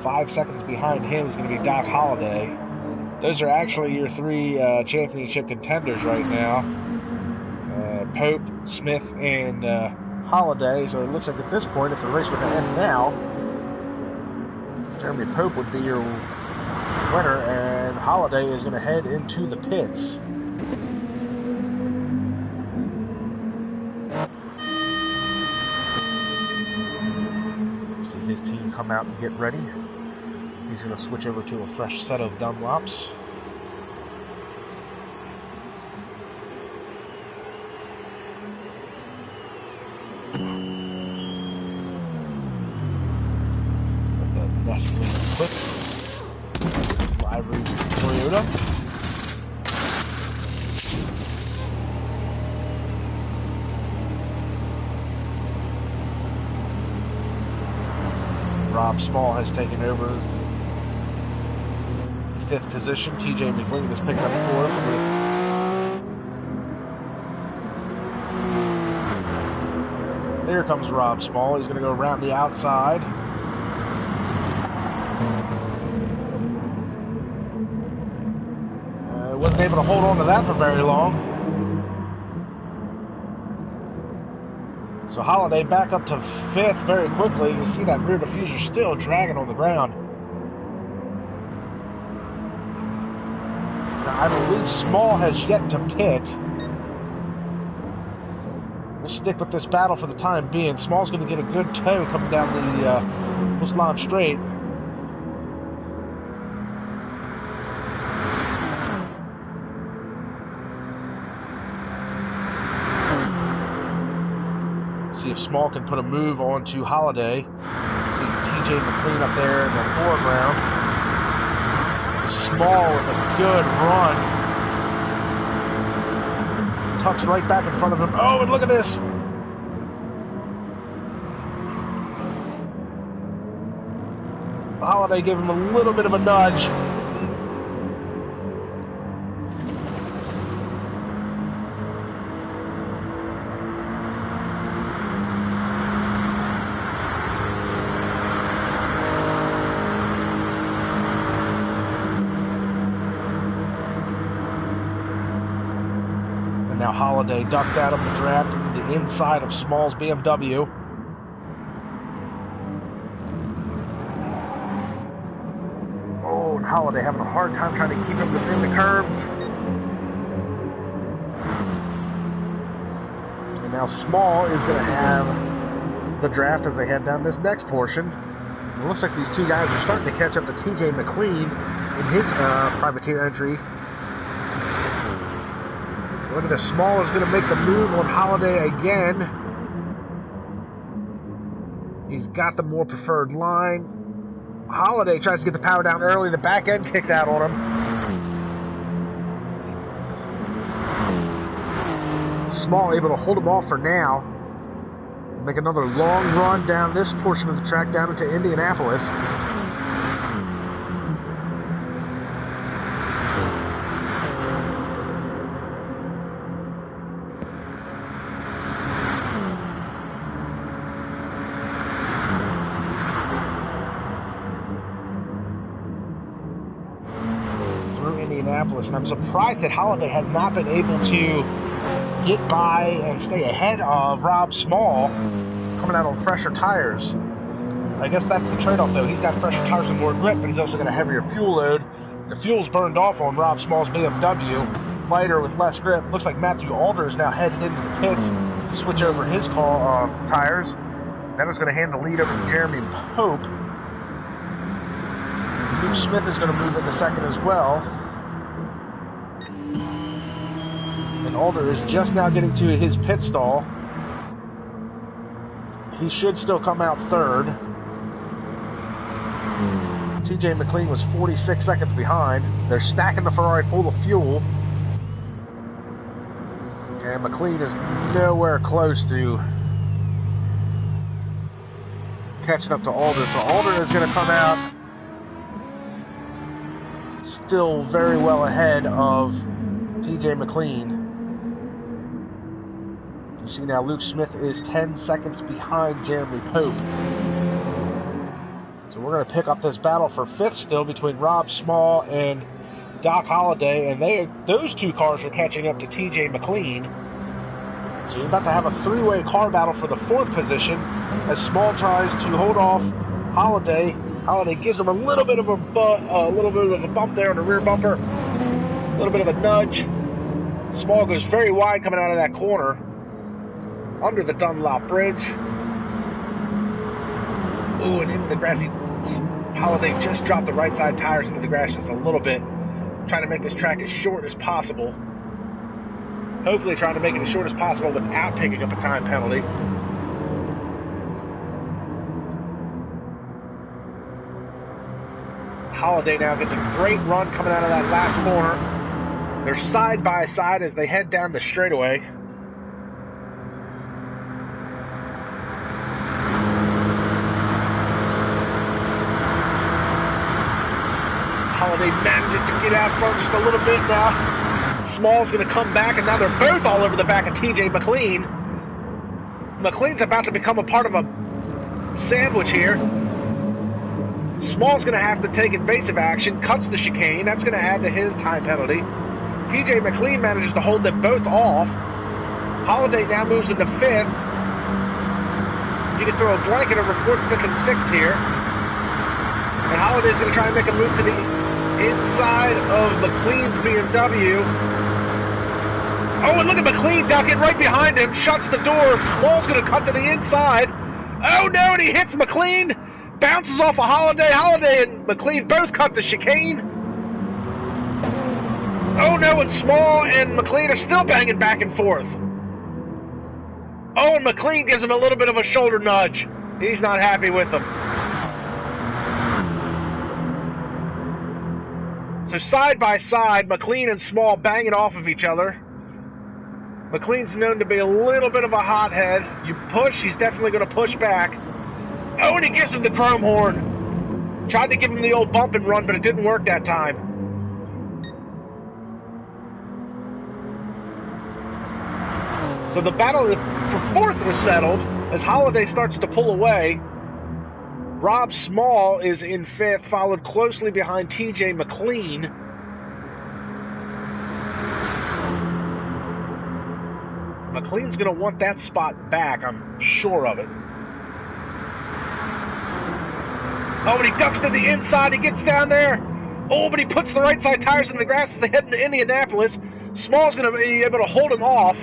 5 seconds behind him is going to be Doc Holliday. Those are actually your three championship contenders right now. Pope, Smith, and Holiday. So it looks like at this point, if the race were to end now, Jeremy Pope would be your winner, and Holiday is going to head into the pits. See his team come out and get ready. He's going to switch over to a fresh set of Dunlops. Livery Toyota. Rob Small has taken over as 5th position. TJ McLean has picked up 4th with... There comes Rob Small. He's going to go around the outside. Wasn't able to hold on to that for very long. So Holiday back up to 5th very quickly. You see that rear diffuser still dragging on the ground. Now, I believe Small has yet to pit. We'll stick with this battle for the time being. Small's going to get a good tow coming down the Puslan Straight. See if Small can put a move onto Holiday. See TJ McLean up there in the foreground. Small with a good run. Tucks right back in front of him. Oh, and look at this. Holiday gave him a little bit of a nudge. Now Holiday ducks out of the draft into the inside of Small's BMW. Oh, and Holiday having a hard time trying to keep him within the curbs. And now Small is going to have the draft as they head down this next portion. It looks like these two guys are starting to catch up to TJ McLean in his privateer entry. Look at this. Small is going to make the move on Holiday again. He's got the more preferred line. Holiday tries to get the power down early. The back end kicks out on him. Small able to hold him off for now. Make another long run down this portion of the track down into Indianapolis. Through Indianapolis, and I'm surprised that Holiday has not been able to get by and stay ahead of Rob Small coming out on fresher tires. I guess that's the trade-off, though. He's got fresher tires and more grip, but he's also got a heavier fuel load. The fuel's burned off on Rob Small's BMW, lighter with less grip. Looks like Matthew Alder is now headed into the pits to switch over his tires. That is going to hand the lead over to Jeremy Pope. Luke Smith is going to move into second as well. And Alder is just now getting to his pit stall. He should still come out third. TJ McLean was 46 seconds behind. They're stacking the Ferrari full of fuel. And McLean is nowhere close to catching up to Alder. So Alder is going to come out still very well ahead of TJ McLean. You see now Luke Smith is 10 seconds behind Jeremy Pope. So we're going to pick up this battle for fifth still between Rob Small and Doc Holliday, and those two cars are catching up to TJ McLean. So you're about to have a three-way car battle for the fourth position as Small tries to hold off Holliday. Holliday gives him a little bit of a bump there on the rear bumper, a little bit of a nudge. Small goes very wide coming out of that corner under the Dunlop Bridge. Ooh, and into the grassy. Holliday just dropped the right side tires into the grass just a little bit, trying to make this track as short as possible. Hopefully trying to make it as short as possible without picking up a time penalty. Holliday now gets a great run coming out of that last corner. They're side by side as they head down the straightaway. Holliday manages to get out front just a little bit now. Small's going to come back, and now they're both all over the back of TJ McLean. McLean's about to become a part of a sandwich here. Small's going to have to take invasive action, cuts the chicane. That's going to add to his time penalty. TJ McLean manages to hold them both off. Holliday now moves into fifth. You can throw a blanket over fourth, fifth, and sixth here. And Holliday's going to try and make a move to the inside of McLean's BMW. Oh, and look at McLean ducking right behind him, shuts the door. Small's going to cut to the inside. Oh no, and he hits McLean, bounces off of Holliday. Holliday and McLean both cut the chicane. Oh no, and Small and McLean are still banging back and forth. Oh, and McLean gives him a little bit of a shoulder nudge. He's not happy with him. So side by side, McLean and Small banging off of each other. McLean's known to be a little bit of a hothead. You push, he's definitely going to push back. Oh, and he gives him the chrome horn. Tried to give him the old bump and run, but it didn't work that time. So the battle for fourth was settled as Holliday starts to pull away. Rob Small is in fifth, followed closely behind TJ McLean. McLean's going to want that spot back, I'm sure of it. Oh, but he ducks to the inside, he gets down there. Oh, but he puts the right side tires in the grass as they head into Indianapolis. Small's going to be able to hold him off.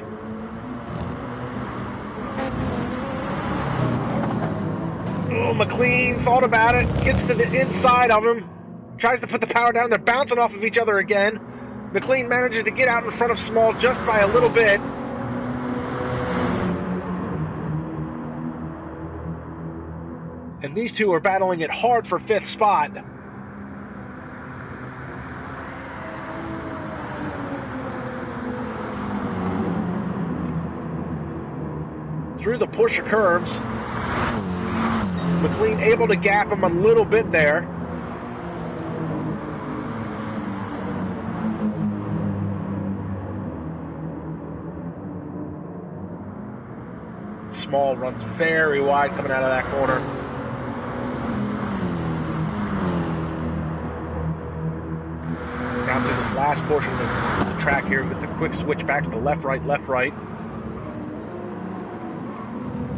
Oh, McLean thought about it, gets to the inside of him, tries to put the power down. They're bouncing off of each other again. McLean manages to get out in front of Small just by a little bit. And these two are battling it hard for fifth spot. through the pusher curves. McLean able to gap him a little bit there. Small runs very wide coming out of that corner. Down through this last portion of the track here with the quick switchbacks to left, right, left, right.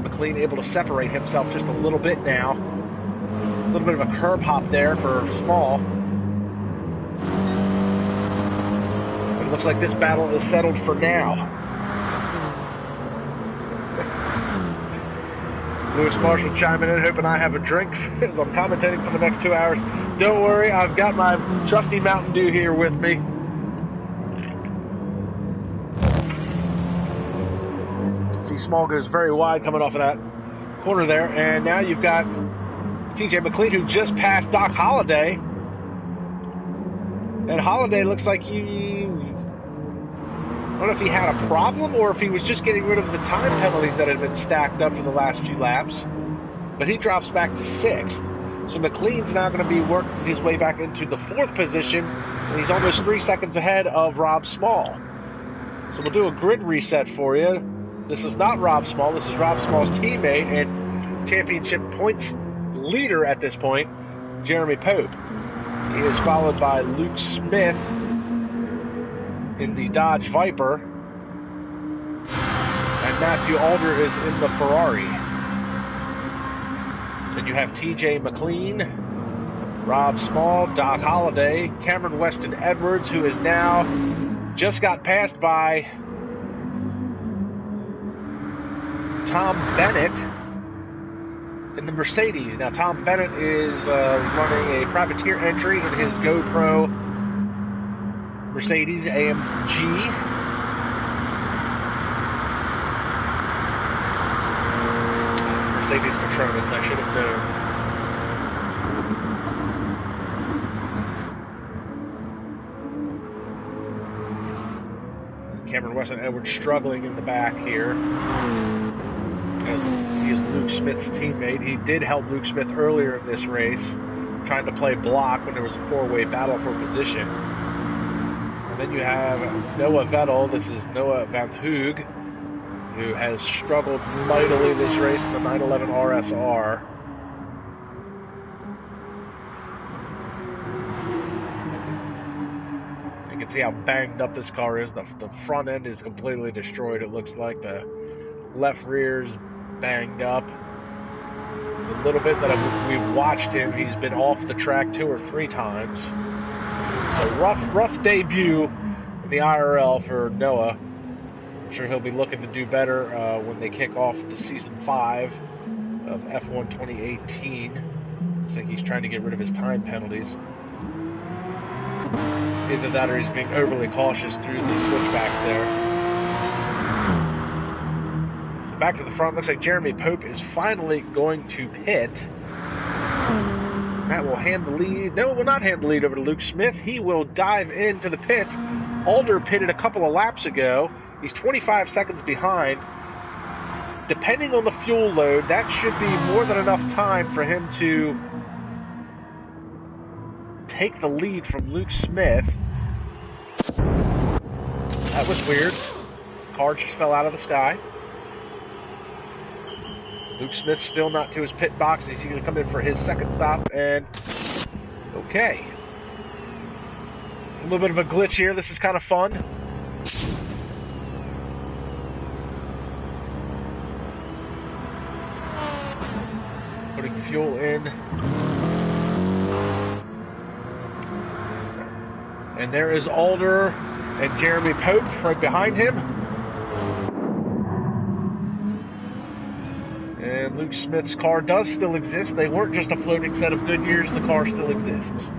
McLean able to separate himself just a little bit now. A little bit of a curb hop there for Small. It looks like this battle is settled for now. Lewis Marshall chiming in, hoping I have a drink as I'm commentating for the next 2 hours. Don't worry, I've got my trusty Mountain Dew here with me. See, Small goes very wide coming off of that corner there, and now you've got TJ McLean, who just passed Doc Holliday. And Holliday looks like I don't know if he had a problem or if he was just getting rid of the time penalties that had been stacked up for the last few laps. But he drops back to 6th. So McLean's now going to be working his way back into the 4th position. And he's almost 3 seconds ahead of Rob Small. So we'll do a grid reset for you. This is not Rob Small. This is Rob Small's teammate and championship points leader at this point, Jeremy Pope. He is followed by Luke Smith in the Dodge Viper, and Matthew Alder is in the Ferrari. Then you have TJ McLean, Rob Small, Doc Holliday, Cameron Weston Edwards, who is now just got passed by Tom Bennett in the Mercedes. Now Tom Bennett is running a privateer entry in his GoPro Mercedes AMG. Mercedes Petronas, I should have known. Cameron Weston Edwards struggling in the back here. He is Luke Smith's teammate. He did help Luke Smith earlier in this race, trying to play block when there was a 4-way battle for position. And then you have Noah Vettel. This is Noah Van Hoog, who has struggled mightily this race in the 911 RSR. You can see how banged up this car is. The front end is completely destroyed, it looks like. The left rear's banged up. The little bit that we've watched him, he's been off the track 2 or 3 times. A rough debut in the IRL for Noah. I'm sure he'll be looking to do better when they kick off the Season 5 of F1 2018. Looks like he's trying to get rid of his time penalties. Either that or he's being overly cautious through the switchbacks there. Back to the front, looks like Jeremy Pope is finally going to pit. That will hand the lead. No, it will not hand the lead over to Luke Smith. He will dive into the pits. Alder pitted a couple of laps ago. He's 25 seconds behind. Depending on the fuel load, that should be more than enough time for him to take the lead from Luke Smith. That was weird. Car just fell out of the sky. Luke Smith still not to his pit box. He's going to come in for his second stop, and okay. A little bit of a glitch here. This is kind of fun. Putting fuel in. And there is Alder and Jeremy Pope right behind him. And Luke Smith's car does still exist. They weren't just a floating set of Goodyears. The car still exists.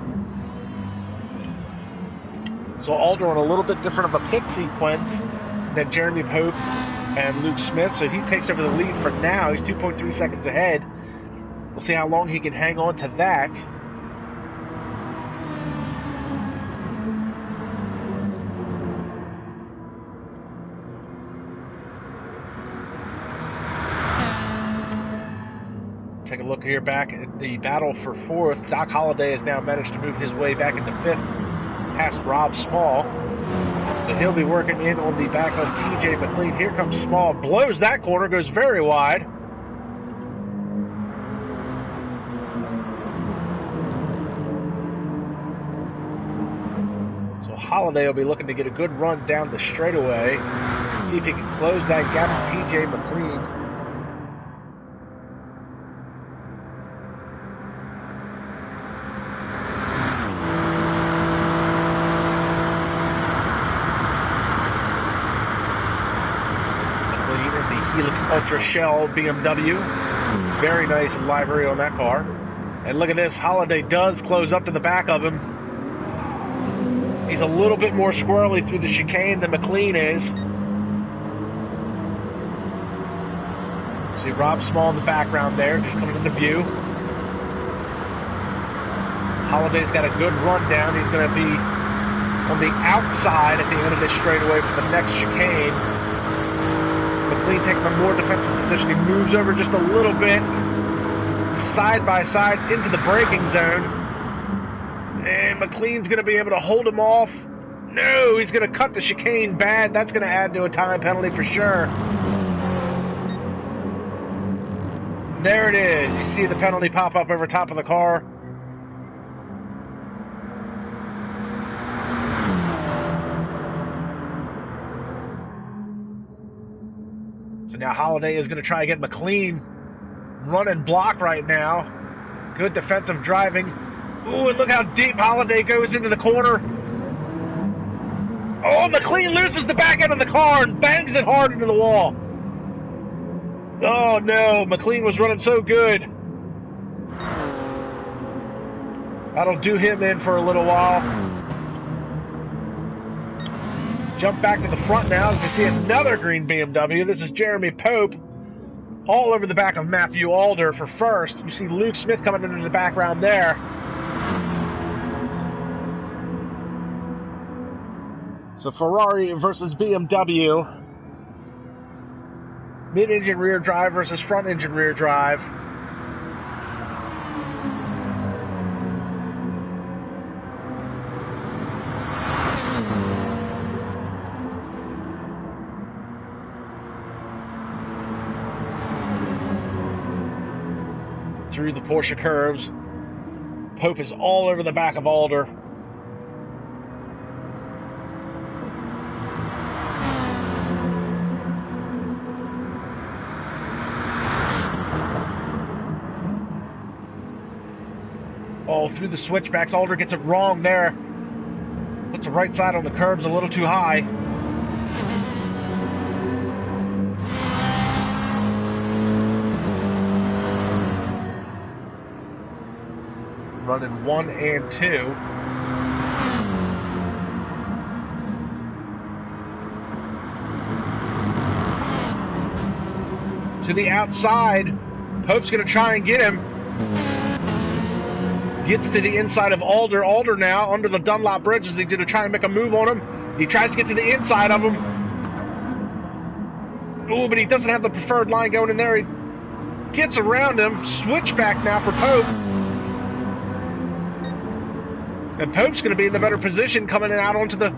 So Alder on a little bit different of a pit sequence than Jeremy Pope and Luke Smith. So he takes over the lead for now. He's 2.3 seconds ahead. We'll see how long he can hang on to that. here back at the battle for 4th. Doc Holliday has now managed to move his way back into 5th, past Rob Small. So he'll be working in on the back of TJ McLean. Here comes Small, blows that corner, goes very wide. So Holliday will be looking to get a good run down the straightaway. See if he can close that gap to TJ McLean. Ultra Shell BMW. Very nice livery on that car. And look at this, Holliday does close up to the back of him. He's a little bit more squirrely through the chicane than McLean is. See Rob Small in the background there, just coming into view. Holliday's got a good run down. He's going to be on the outside at the end of this straightaway for the next chicane. McLean taking a more defensive position. He moves over just a little bit, side by side into the braking zone. And McLean's going to be able to hold him off. No, he's going to cut the chicane bad. That's going to add to a time penalty for sure. There it is. You see the penalty pop up over top of the car. So now Holliday is going to try to get McLean running block right now. Good defensive driving. Ooh, and look how deep Holliday goes into the corner. Oh, McLean loses the back end of the car and bangs it hard into the wall. Oh no, McLean was running so good. That'll do him in for a little while. Jump back to the front now as we see another green BMW. This is Jeremy Pope all over the back of Matthew Alder for first. You see Luke Smith coming into the background there. So Ferrari versus BMW. Mid-engine rear drive versus front-engine rear drive. Through the Porsche curves. Pope is all over the back of Alder. Oh, through the switchbacks. Alder gets it wrong there. Puts the right side on the curbs a little too high. Running 1 and 2. To the outside. Pope's going to try and get him. Gets to the inside of Alder. Alder now under the Dunlop bridge as he's going to try and make a move on him. He tries to get to the inside of him. Ooh, but he doesn't have the preferred line going in there. He gets around him. Switchback now for Pope. And Pope's going to be in the better position coming out onto the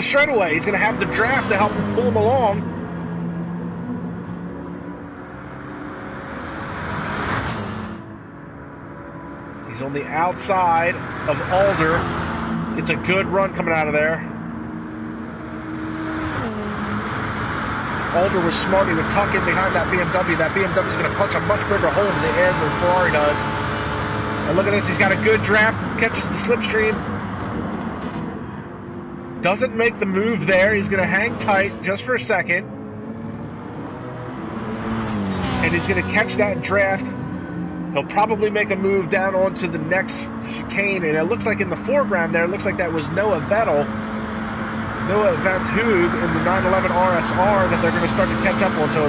straightaway. He's going to have the draft to help him pull him along. He's on the outside of Alder. It's a good run coming out of there. Alder was smart. He would tuck in behind that BMW. That BMW is going to punch a much bigger hole in the air than Ferrari does. And look at this, he's got a good draft, catches the slipstream. Doesn't make the move there, he's gonna hang tight just for a second. And he's gonna catch that draft. He'll probably make a move down onto the next chicane, and it looks like in the foreground there, it looks like that was Noah Vettel. Noah Van Hoog in the 911 RSR that they're gonna start to catch up on. So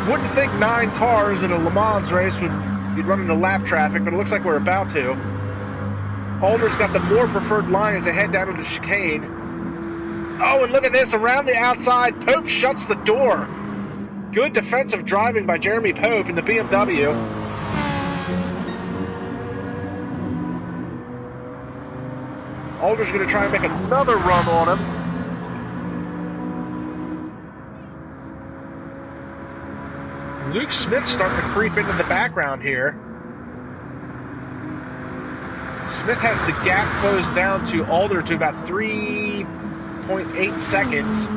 wouldn't think 9 cars in a Le Mans race would you'd run into lap traffic, but it looks like we're about to. Alder's got the more preferred line as they head down to the chicane. Oh, and look at this, around the outside, Pope shuts the door. Good defensive driving by Jeremy Pope in the BMW. Alder's going to try and make another run on him. Luke Smith's starting to creep into the background here. Smith has the gap closed down to Alder to about 3.8 seconds.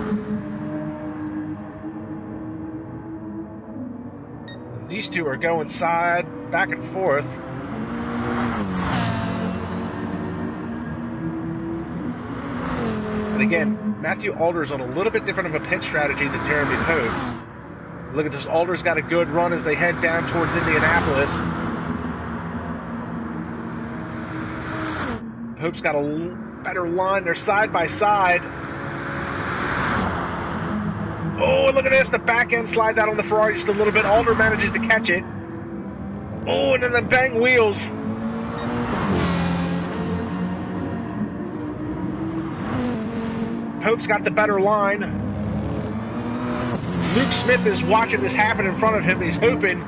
These two are going back and forth. And again, Matthew Alder's on a little bit different of a pit strategy than Jeremy Pope. Look at this, Alder's got a good run as they head down towards Indianapolis. Pope's got a better line, they're side by side. Oh, look at this, the back end slides out on the Ferrari just a little bit. Alder manages to catch it. Oh, and then the bang wheels. Pope's got the better line. Luke Smith is watching this happen in front of him. He's hoping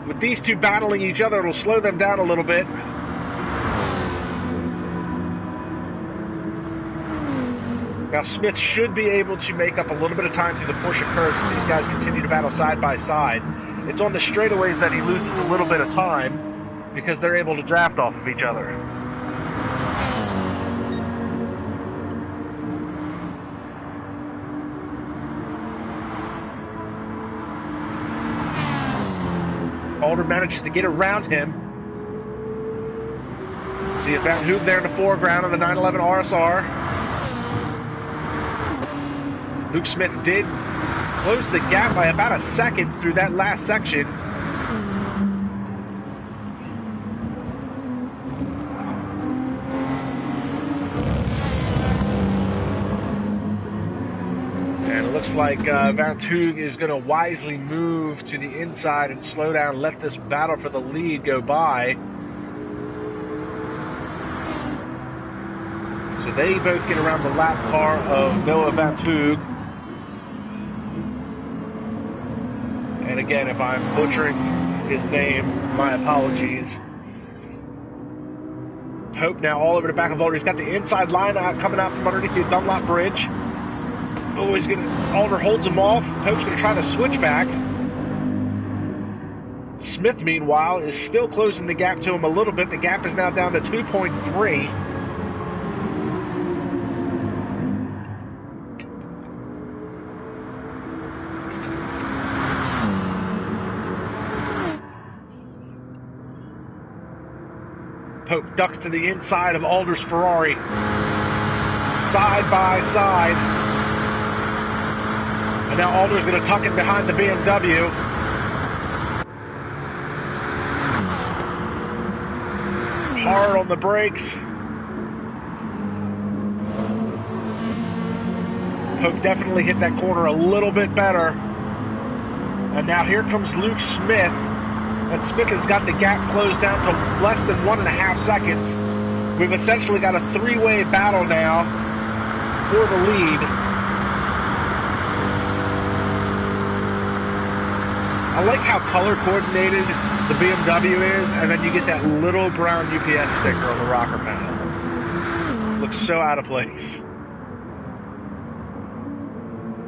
with these two battling each other, it'll slow them down a little bit. Now Smith should be able to make up a little bit of time through the Porsche curves as these guys continue to battle side by side. It's on the straightaways that he loses a little bit of time because they're able to draft off of each other. Alder manages to get around him. See if Van Hoog there in the foreground of the 911 RSR. Luke Smith did close the gap by about a second through that last section. And it looks like Van Hoog is going to wisely move to the inside and slow down, let this battle for the lead go by. So they both get around the lap car of Noah Van Hoog. And again, if I'm butchering his name, my apologies. Pope now all over the back of Alder. He's got the inside line out, coming out from underneath the Dunlop bridge. Oh, Alder holds him off. Pope's going to try to switch back. Smith, meanwhile, is still closing the gap to him a little bit. The gap is now down to 2.3. Pope ducks to the inside of Alder's Ferrari. Side by side. And now Alder's going to tuck in behind the BMW. Hard on the brakes. Pope definitely hit that corner a little bit better. And now here comes Luke Smith. And Smith has got the gap closed down to less than 1.5 seconds. We've essentially got a three-way battle now for the lead. I like how color coordinated the BMW is, and then you get that little brown UPS sticker on the rocker panel. Looks so out of place.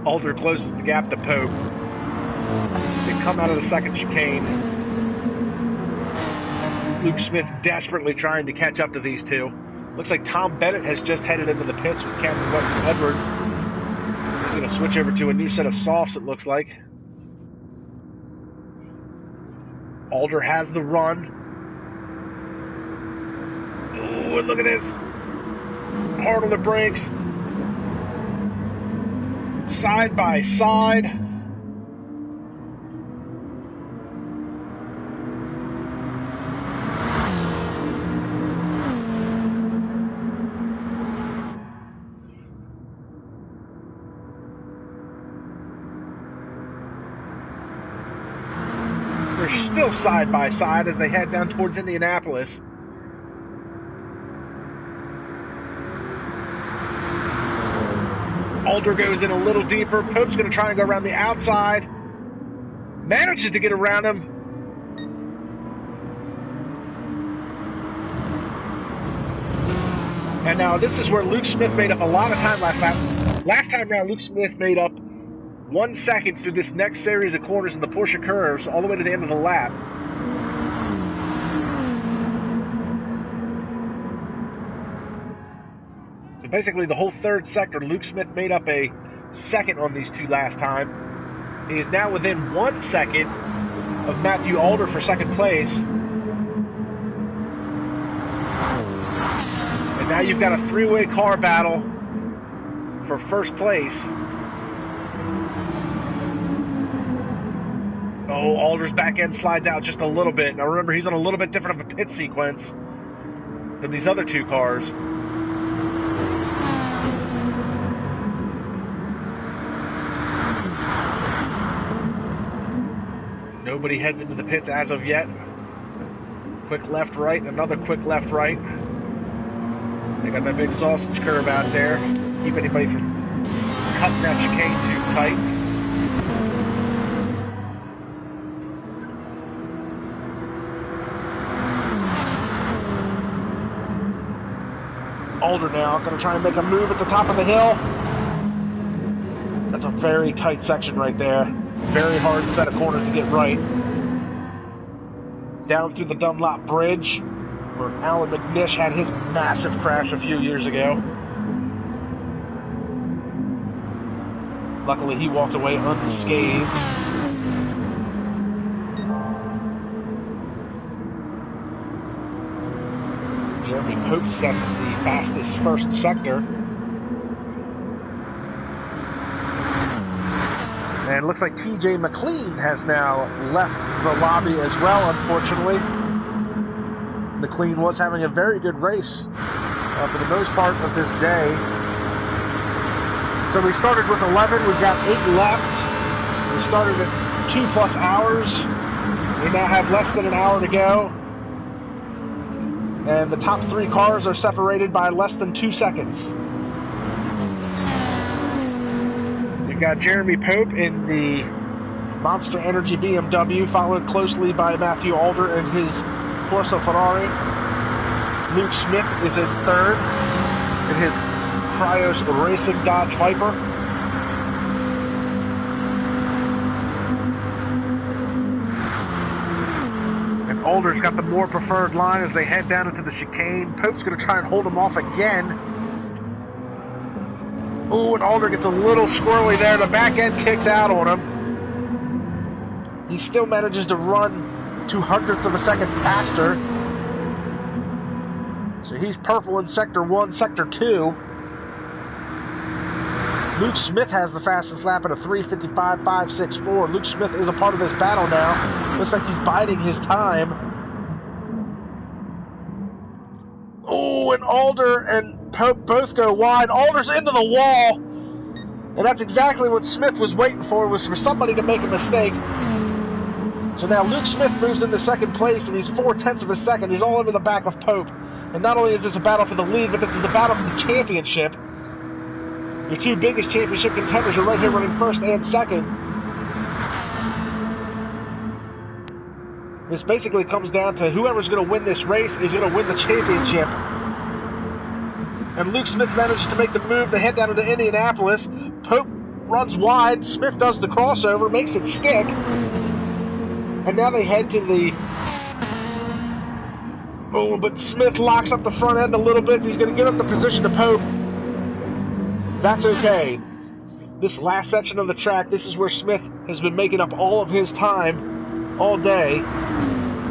Alder closes the gap to Pope. They come out of the second chicane. Luke Smith desperately trying to catch up to these two. Looks like Tom Bennett has just headed into the pits with Cameron Weston Edwards. He's going to switch over to a new set of softs, it looks like. Alder has the run. Oh, and look at this. Hard on the brakes. Side by side. They're still side by side as they head down towards Indianapolis. Alder goes in a little deeper. Pope's going to try and go around the outside. Manages to get around him. And now this is where Luke Smith made up a lot of time last lap. Last time round, Luke Smith made up 1 second through this next series of corners in the Porsche curves all the way to the end of the lap. So basically the whole third sector, Luke Smith made up a second on these two last time. He is now within 1 second of Matthew Alder for second place. And now you've got a three-way car battle for first place. Oh, Alder's back end slides out just a little bit. Now remember, he's on a little bit different of a pit sequence than these other two cars. Nobody heads into the pits as of yet. Quick left, right, another quick left, right. They got that big sausage curve out there. Keep anybody from cutting that chicane too tight. Alder now, going to try and make a move at the top of the hill. That's a very tight section right there. Very hard set of corners to get right. Down through the Dunlop Bridge, where Alan McNish had his massive crash a few years ago. Luckily, he walked away unscathed. Jeremy Pope sets the fastest first sector. And it looks like TJ McLean has now left the lobby as well, unfortunately. McLean was having a very good race for the most part of this day. So we started with 11, we've got 8 left. We started at 2+ hours. We now have less than an hour to go. And the top 3 cars are separated by less than 2 seconds. We've got Jeremy Pope in the Monster Energy BMW, followed closely by Matthew Alder in his Corsa Ferrari. Luke Smith is in third in his Cryos Racing Dodge Viper. And Alder's got the more preferred line as they head down into the chicane. Pope's going to try and hold him off again. Ooh, and Alder gets a little squirrely there. The back end kicks out on him. He still manages to run 0.02 of a second faster. So he's purple in Sector 1, Sector 2. Luke Smith has the fastest lap at a 3:55.564. Luke Smith is a part of this battle now. Looks like he's biding his time. Oh, and Alder and Pope both go wide. Alder's into the wall. And that's exactly what Smith was waiting for, was for somebody to make a mistake. So now Luke Smith moves into second place, and he's 0.4 of a second. He's all over the back of Pope. And not only is this a battle for the lead, but this is a battle for the championship. Your two biggest championship contenders are right here running first and second. This basically comes down to whoever's going to win this race is going to win the championship. And Luke Smith manages to make the move to head down into Indianapolis. Pope runs wide. Smith does the crossover, makes it stick. And now they head to the... Oh, but Smith locks up the front end a little bit. He's going to give up the position to Pope. That's okay. This last section of the track, this is where Smith has been making up all of his time all day.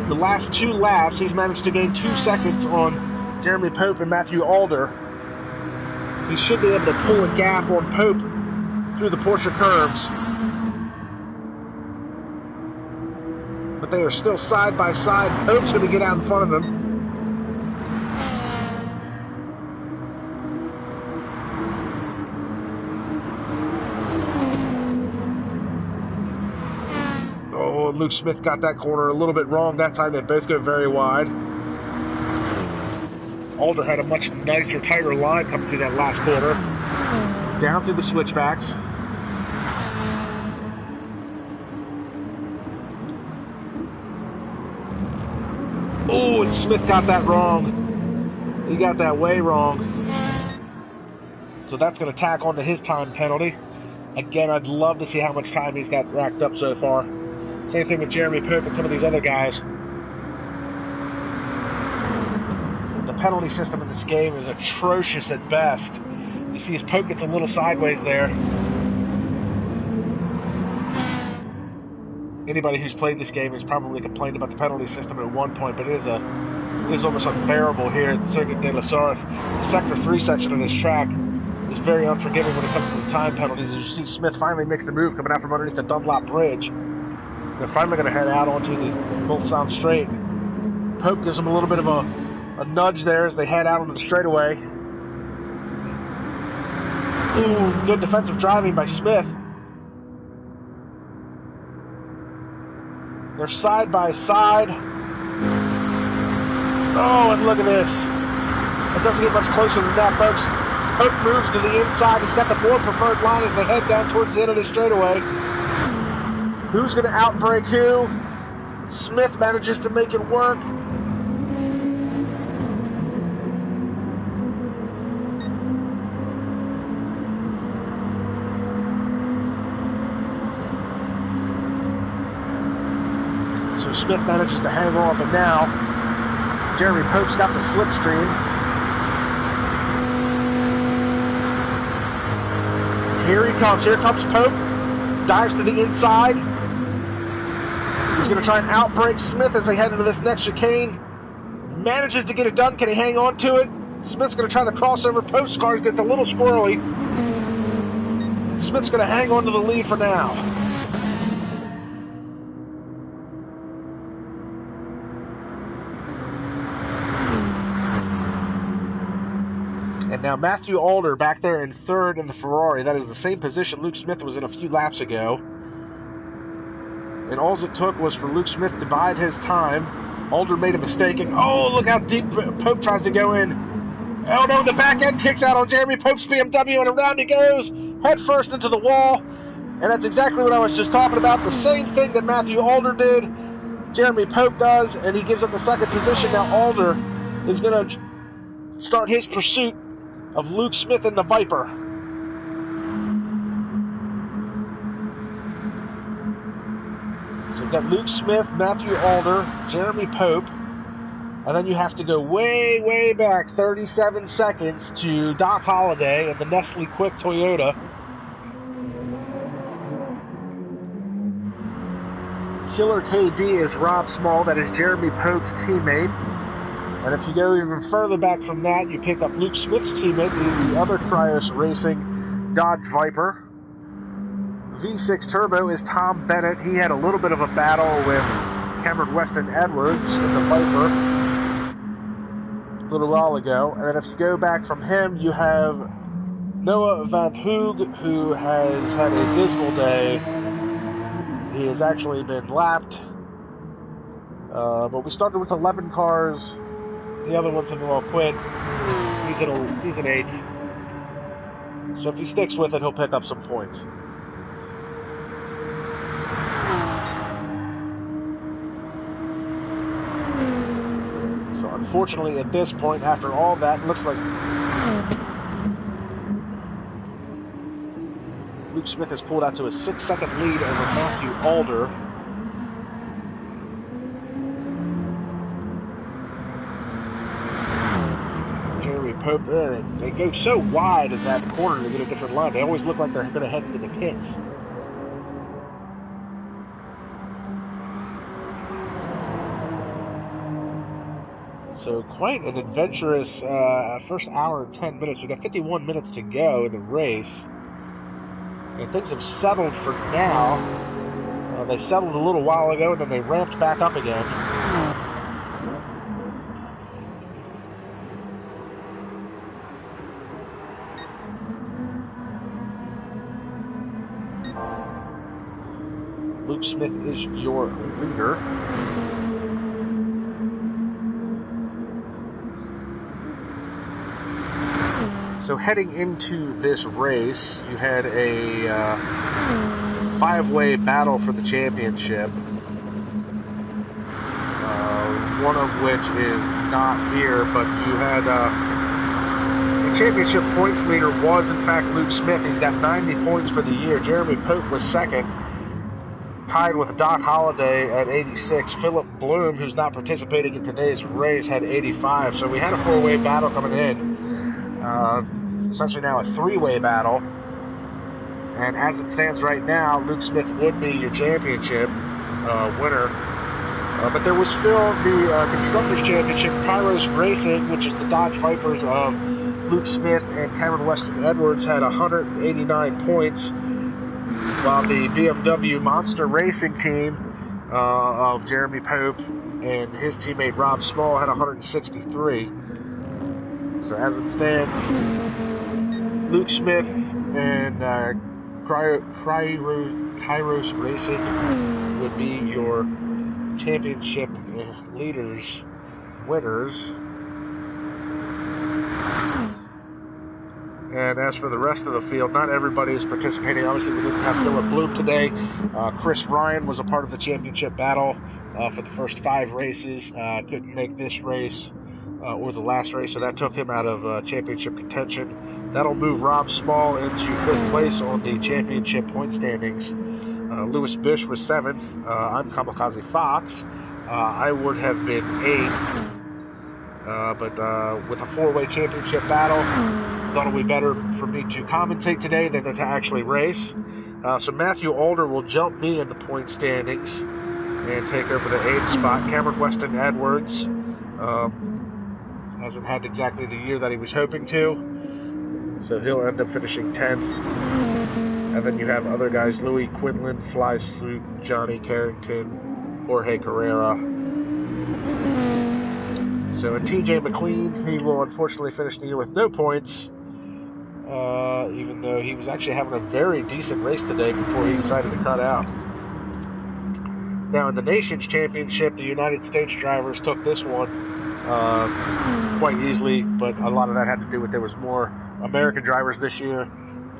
The last 2 laps, he's managed to gain 2 seconds on Jeremy Pope and Matthew Alder. He should be able to pull a gap on Pope through the Porsche curves. But they are still side by side. Pope's going to get out in front of him. Luke Smith got that corner a little bit wrong that time. They both go very wide. Alder had a much nicer, tighter line coming through that last corner. Down through the switchbacks. Oh, and Smith got that wrong. He got that way wrong. So that's going to tack onto his time penalty. Again, I'd love to see how much time he's got racked up so far. Same thing with Jeremy Pope and some of these other guys. The penalty system in this game is atrocious at best. You see his Pope gets a little sideways there. Anybody who's played this game has probably complained about the penalty system at one point, but it is almost unbearable here at Circuit de la Sarthe. The Sector 3 section of this track is very unforgiving when it comes to the time penalties. As you see, Smith finally makes the move coming out from underneath the Dunlop Bridge. They're finally going to head out onto the North Sound Straight. Pope gives them a little bit of a nudge there as they head out onto the straightaway. Ooh, good defensive driving by Smith. They're side by side. Oh, and look at this. It doesn't get much closer than that, folks. Pope moves to the inside. He's got the more preferred line as they head down towards the end of the straightaway. Who's going to outbrake who? Smith manages to make it work. So Smith manages to hang on, but now Jeremy Pope's got the slipstream. Here he comes. Here comes Pope. Dives to the inside. He's going to try and outbrake Smith as they head into this next chicane. Manages to get it done. Can he hang on to it? Smith's going to try the crossover. Pope's car gets a little squirrely. Smith's going to hang on to the lead for now. And now Matthew Alder back there in third in the Ferrari. That is the same position Luke Smith was in a few laps ago. And all it took was for Luke Smith to bide his time. Alder made a mistake, and oh, look how deep Pope tries to go in. Oh no, the back end kicks out on Jeremy Pope's BMW, and around he goes, head first into the wall. And that's exactly what I was just talking about. The same thing that Matthew Alder did, Jeremy Pope does, and he gives up the second position. Now Alder is going to start his pursuit of Luke Smith in the Viper. So you've got Luke Smith, Matthew Alder, Jeremy Pope, and then you have to go way, way back 37 seconds to Doc Holliday and the Nestle Quick Toyota. Killer KD is Rob Small, that is Jeremy Pope's teammate. And if you go even further back from that, you pick up Luke Smith's teammate, the other Cryos Racing Dodge Viper. V6 Turbo is Tom Bennett. He had a little bit of a battle with Cameron Weston Edwards in the Viper a little while ago. And then if you go back from him, you have Noah Van Hoog, who has had a dismal day. He has actually been lapped. But we started with 11 cars. The other ones have all quit. He's an 8th. So if he sticks with it, he'll pick up some points. So unfortunately, at this point, after all that, it looks like Luke Smith has pulled out to a 6-second lead over Matthew Alder. Pope, they go so wide in that corner to get a different line. They always look like they're going to head into the pits. So quite an adventurous first hour and 10 minutes. We've got 51 minutes to go in the race. And things have settled for now. They settled a little while ago, and then they ramped back up again. Luke Smith is your leader. So heading into this race, you had a 5-way battle for the championship. One of which is not here, but you had the championship points leader was in fact Luke Smith. He's got 90 points for the year. Jeremy Pope was second, tied with Doc Holliday at 86. Philip Bloom, who's not participating in today's race, had 85. So we had a four-way battle coming in. Essentially now a three-way battle. And as it stands right now, Luke Smith would be your championship winner. But there was still the Constructors Championship. Kairos Racing, which is the Dodge Vipers of Luke Smith and Cameron Weston Edwards, had 189 points, while the BMW Monster Racing team of Jeremy Pope and his teammate Rob Small had 163. So as it stands, Luke Smith and Kairos Racing would be your championship leaders, winners. And as for the rest of the field, not everybody is participating. Obviously, we didn't have Philip Bloom today. Chris Ryan was a part of the championship battle for the first 5 races. Couldn't make this race or the last race, so that took him out of championship contention. That'll move Rob Small into 5th place on the championship point standings. Lewis Bish was 7th. I'm KAMIKAZE-FOX. I would have been 8th. But with a 4-way championship battle, thought it would be better for me to commentate today than to actually race. So Matthew Alder will jump me in the point standings and take over the 8th spot. Cameron Weston Edwards hasn't had exactly the year that he was hoping to, so he'll end up finishing 10th. And then you have other guys: Louis Quinlan, Fly Sloop, Johnny Carrington, Jorge Carrera. So in TJ McLean, he will unfortunately finish the year with no points, even though he was actually having a very decent race today before he decided to cut out. Now in the Nations Championship, the United States drivers took this one quite easily, but a lot of that had to do with there was more American drivers this year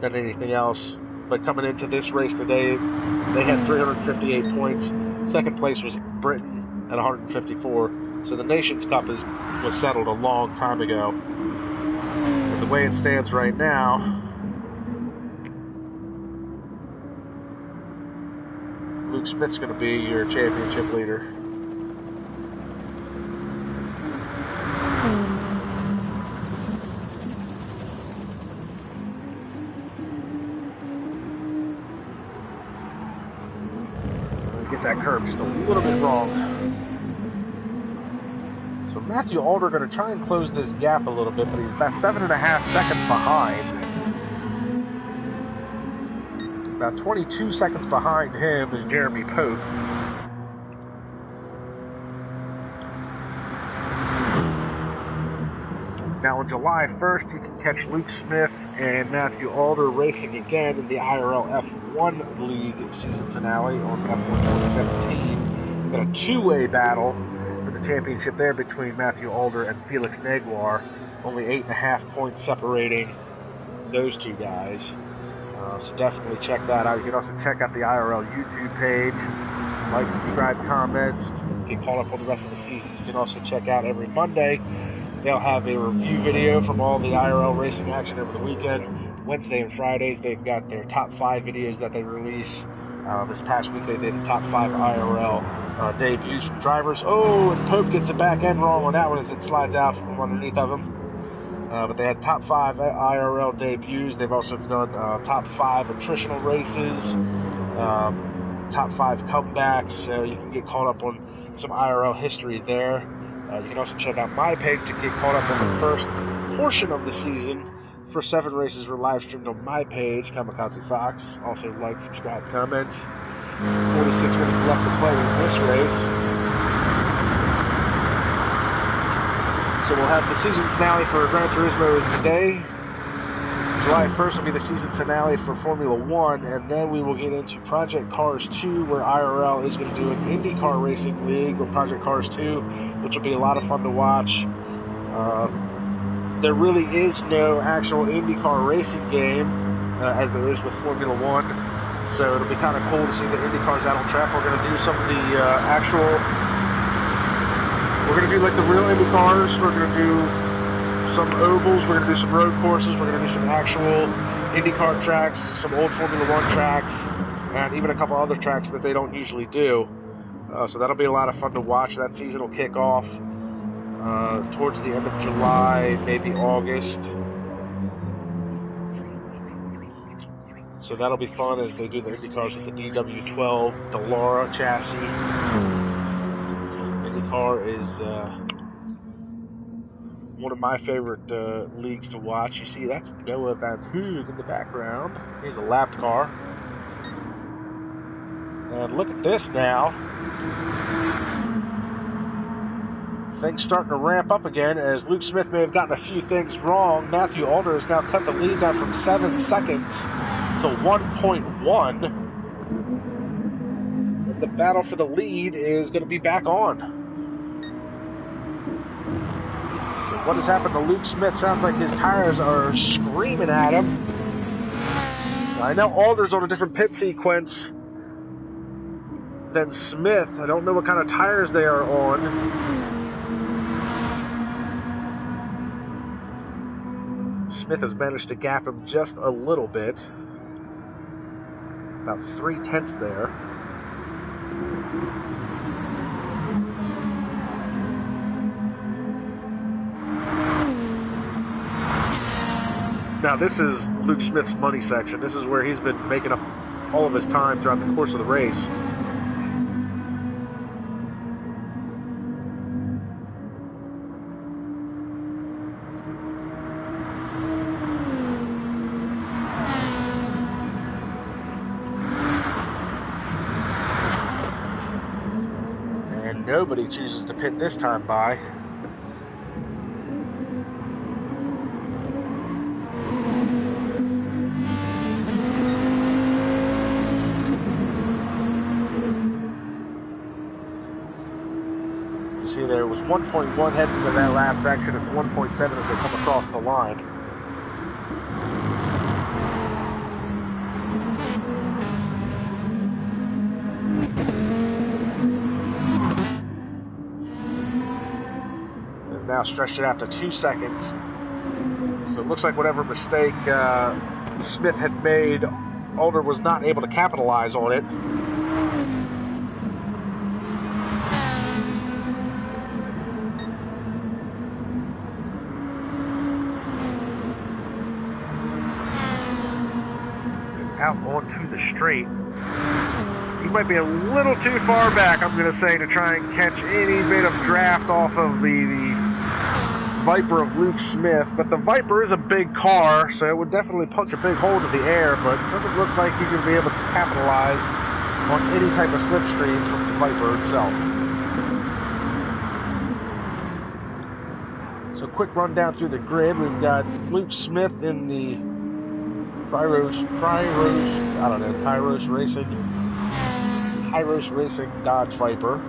than anything else. But coming into this race today, they had 358 points. Second place was Britain at 154. So the Nations Cup was settled a long time ago. And the way it stands right now, Luke Smith's going to be your championship leader. Gets that curve just a little bit wrong. So Matthew Alder going to try and close this gap a little bit, but he's about 7.5 seconds behind. About 22 seconds behind him is Jeremy Pope. Now on July 1st, you can catch Luke Smith and Matthew Alder racing again in the IRL F1 League season finale on F1 2017. We've got a 2-way battle for the championship there between Matthew Alder and Felix Neguar. Only 8.5 points separating those two guys. So definitely check that out. You can also check out the IRL YouTube page. Like, subscribe, comment. Get caught up on the rest of the season. You can also check out every Monday. They'll have a review video from all the IRL racing action over the weekend. Wednesday and Fridays, they've got their top 5 videos that they release. This past week, they did the top 5 IRL debuts from drivers. Oh, and Pope gets the back end wrong on that one as it slides out from underneath of him. But they had top 5 IRL debuts. They've also done top 5 attritional races, top 5 comebacks. So you can get caught up on some IRL history there. You can also check out my page to get caught up on the first portion of the season. First 7 races were live streamed on my page, KAMIKAZE-FOX. Also like, subscribe, comment. 46 minutes left to play in this race. So we'll have the season finale for Gran Turismo is today. July 1st will be the season finale for Formula 1, and then we will get into Project Cars 2, where IRL is going to do an IndyCar Racing League with Project Cars 2, which will be a lot of fun to watch. There really is no actual IndyCar racing game, as there is with Formula 1, so it'll be kind of cool to see the IndyCars out on track. We're going to do some of the going to do like the real Indy cars. We're going to do some ovals. We're going to do some road courses. We're going to do some actual IndyCar tracks, some old Formula One tracks, and even a couple other tracks that they don't usually do. So that'll be a lot of fun to watch. That season will kick off towards the end of July, maybe August. So that'll be fun as they do the IndyCars with the DW12 Dallara chassis. IndyCar is one of my favorite leagues to watch. You see, that's Noah Van Hoog in the background. He's a lapped car. And look at this now. Things starting to ramp up again as Luke Smith may have gotten a few things wrong. Matthew Alder has now cut the lead down from 7 seconds to 1.1. And the battle for the lead is going to be back on. So what has happened to Luke Smith? Sounds like his tires are screaming at him. I know Alder's on a different pit sequence than Smith. I don't know what kind of tires they are on. Smith has managed to gap him just a little bit. About 0.3 there. Now this is Luke Smith's money section. This is where he's been making up all of his time throughout the course of the race. Nobody chooses to pit this time by. You see there was 1.1 heading into that last section. It's 1.7 as they come across the line. Now stretched it out to 2 seconds. So it looks like whatever mistake Smith had made, Alder was not able to capitalize on it. And out onto the straight. He might be a little too far back, I'm going to say, to try and catch any bit of draft off of the Viper of Luke Smith, but the Viper is a big car, so it would definitely punch a big hole to the air, but it doesn't look like he's going to be able to capitalize on any type of slipstream from the Viper itself. So quick run down through the grid. We've got Luke Smith in the Kairos Racing Dodge Viper.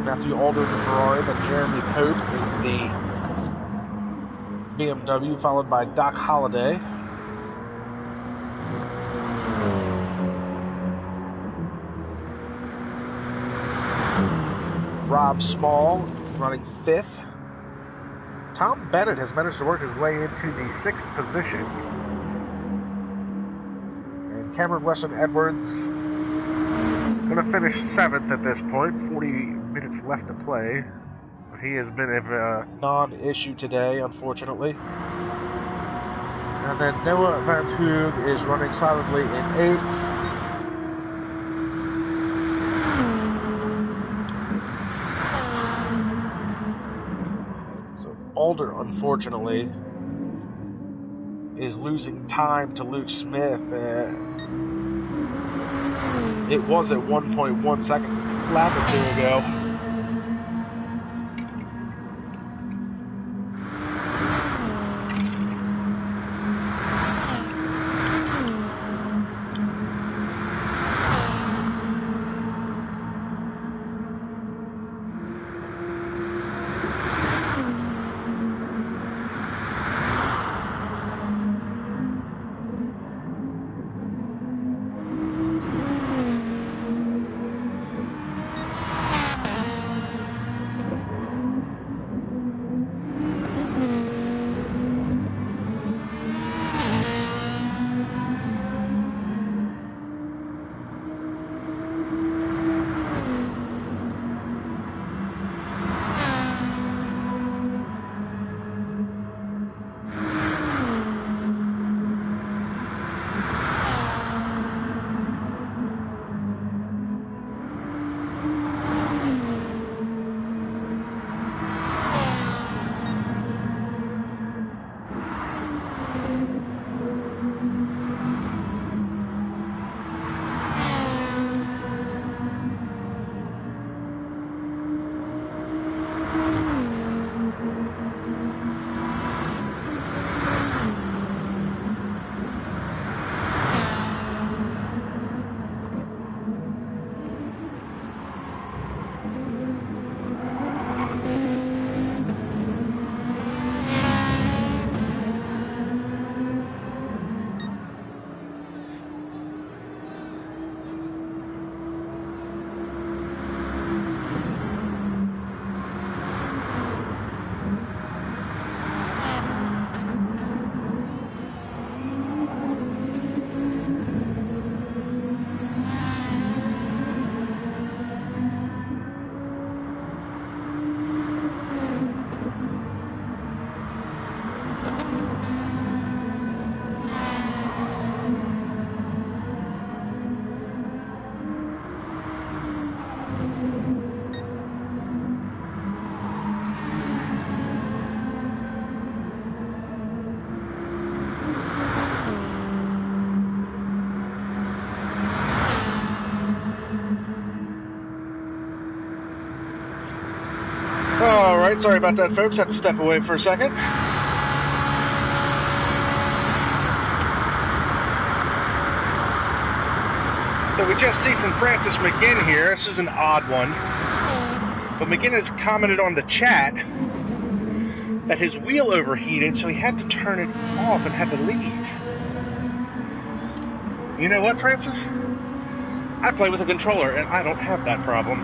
Matthew Alder in the Ferrari, then Jeremy Pope in the BMW, followed by Doc Holliday. Rob Small running 5th. Tom Bennett has managed to work his way into the 6th position. And Cameron Weston Edwards going to finish 7th at this point. 40 minutes left to play. He has been a non-issue today, unfortunately. And then Noah Van Hoog is running solidly in 8th. So Alder, unfortunately, is losing time to Luke Smith. It was at 1.1 seconds a lap or two ago. Alright, sorry about that, folks. Had to step away for a second. So we just see from Francis McGinn here, this is an odd one, but McGinn has commented on the chat that his wheel overheated, so he had to turn it off and had to leave. You know what, Francis? I play with a controller, and I don't have that problem.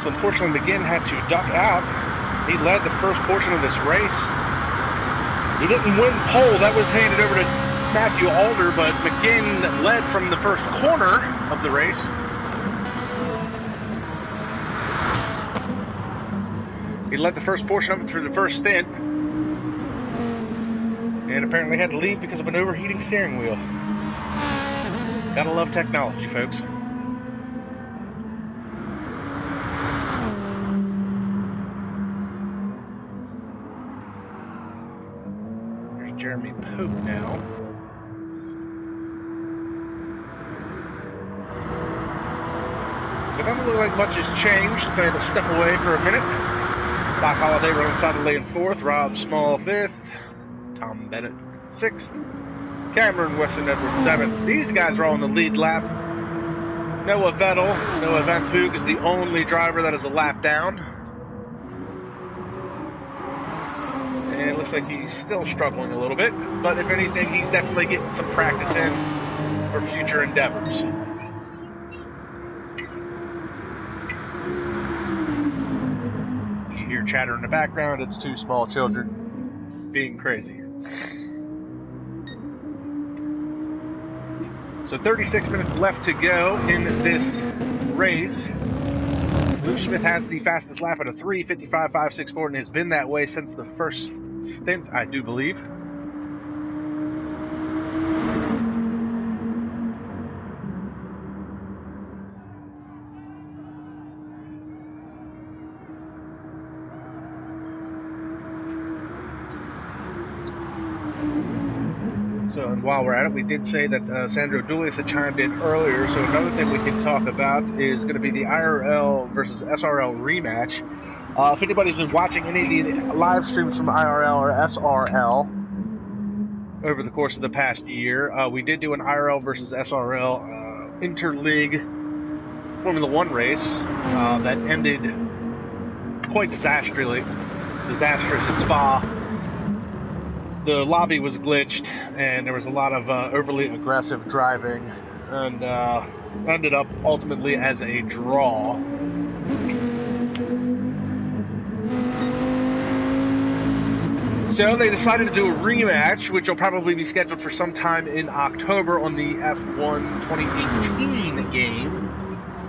So unfortunately, McGinn had to duck out. He led the first portion of this race. He didn't win pole. That was handed over to Matthew Alder, but McGinn led from the first corner of the race. He led the first portion of it through the first stint, and apparently had to leave because of an overheating steering wheel. Gotta love technology, folks. There's Jeremy Pope now. So it doesn't look like much has changed. So I had to step away for a minute. Doc Holliday running inside the lane 4th, Rob Small 5th, Tom Bennett 6th, Cameron Weston Edwards 7th. These guys are all in the lead lap. Noah Vettel, Noah Vanthoog is the only driver that is a lap down. And it looks like he's still struggling a little bit, but if anything, he's definitely getting some practice in for future endeavors. Chatter in the background, it's 2 small children being crazy. So 36 minutes left to go in this race. Luke Smith has the fastest lap at a 3:55.564 and has been that way since the first stint, I do believe. So, and while we're at it, we did say that Sandro Dulius had chimed in earlier, so another thing we can talk about is going to be the IRL versus SRL rematch. If anybody's been watching any of the live streams from IRL or SRL over the course of the past year, we did do an IRL versus SRL interleague Formula 1 race that ended quite disastrous at Spa. The lobby was glitched, and there was a lot of overly aggressive driving, and ended up ultimately as a draw. So they decided to do a rematch, which will probably be scheduled for sometime in October on the F1 2018 game,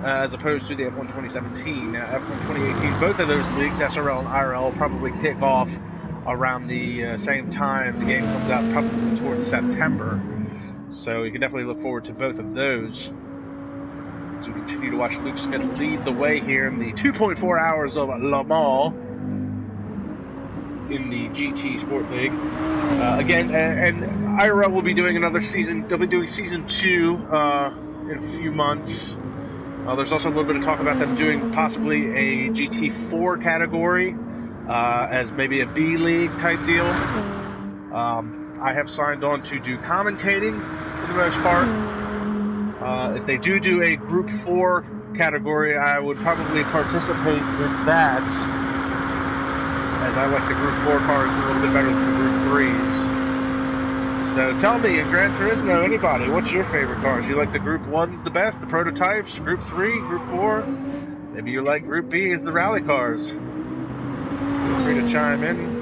as opposed to the F1 2017. Now, F1 2018, both of those leagues, SRL and IRL, will probably kick off around the same time. The game comes out probably towards September, so you can definitely look forward to both of those as we continue to watch Luke Smith lead the way here in the 2.4 hours of Le Mans in the GT Sport League. Again, and IRL will be doing another season. They'll be doing season 2 in a few months. There's also a little bit of talk about them doing possibly a GT4 category, as maybe a B League type deal. I have signed on to do commentating for the most part. If they do a Group 4 category, I would probably participate in that, as I like the Group 4 cars a little bit better than the Group 3s. So tell me, in Gran Turismo, anybody, what's your favorite cars? You like the Group 1s the best, the prototypes, Group 3, Group 4? Maybe you like Group B as the rally cars. Feel free to chime in.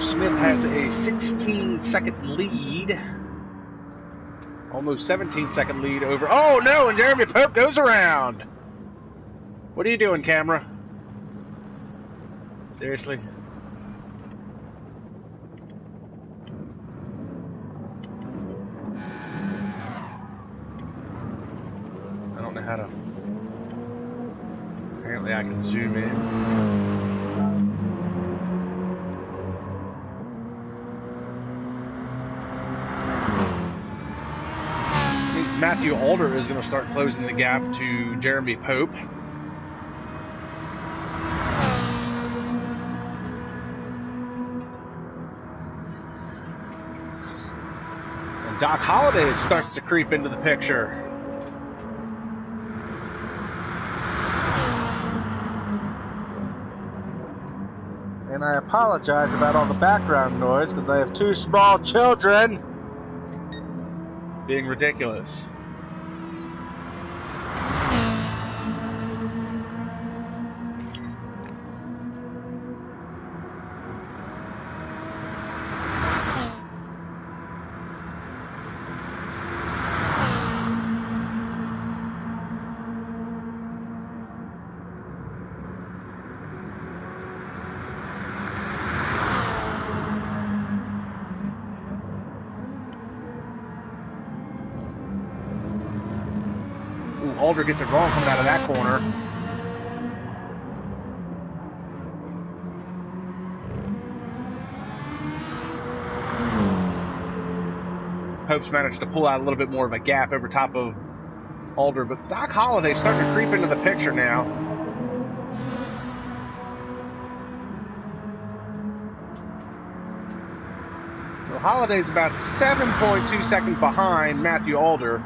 Smith has a 16 16-second lead. Almost 17-second lead over. Oh no, and Jeremy Pope goes around. What are you doing, camera? Seriously? I don't know how to. Apparently I can zoom in. Matthew Alder is going to start closing the gap to Jeremy Pope. And Doc Holliday starts to creep into the picture. And I apologize about all the background noise because I have two small children being ridiculous. Alder gets it wrong coming out of that corner. Pope's managed to pull out a little bit more of a gap over top of Alder, but Doc Holliday's starting to creep into the picture now. Well, Holliday's about 7.2 seconds behind Matthew Alder.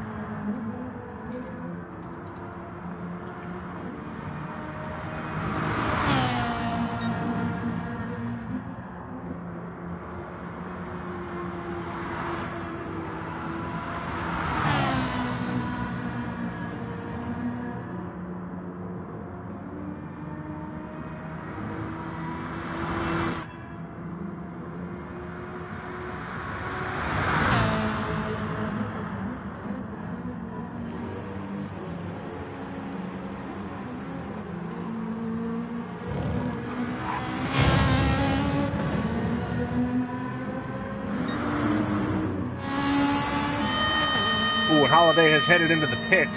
And Holliday has headed into the pits.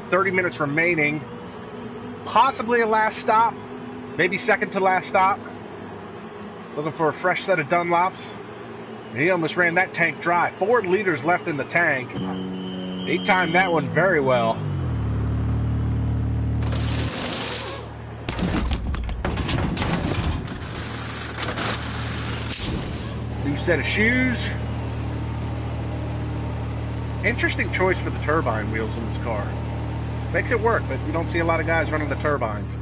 30 minutes remaining. Possibly a last stop. Maybe second to last stop. Looking for a fresh set of Dunlops. And he almost ran that tank dry. 4 liters left in the tank. He timed that one very well. New set of shoes. Interesting choice for the turbine wheels in this car. Makes it work, but you don't see a lot of guys running the turbines.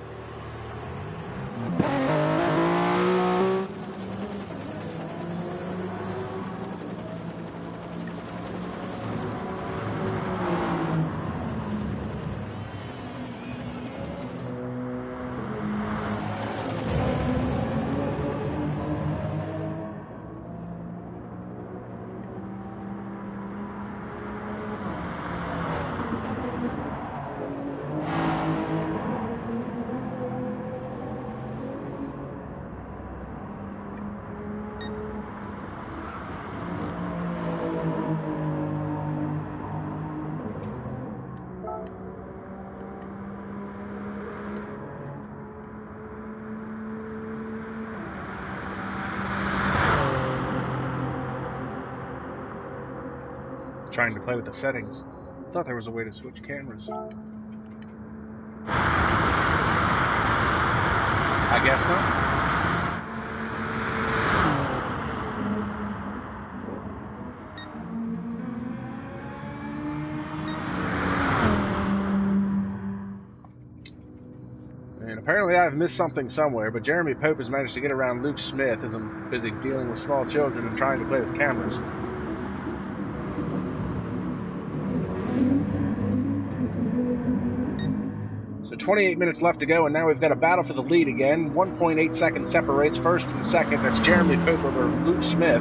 Trying to play with the settings. Thought there was a way to switch cameras. I guess not. And apparently I've missed something somewhere, but Jeremy Pope has managed to get around Luke Smith as I'm busy dealing with small children and trying to play with cameras. So 28 minutes left to go, and now we've got a battle for the lead again. 1.8 seconds separates first from second. That's Jeremy Pope over Luke Smith.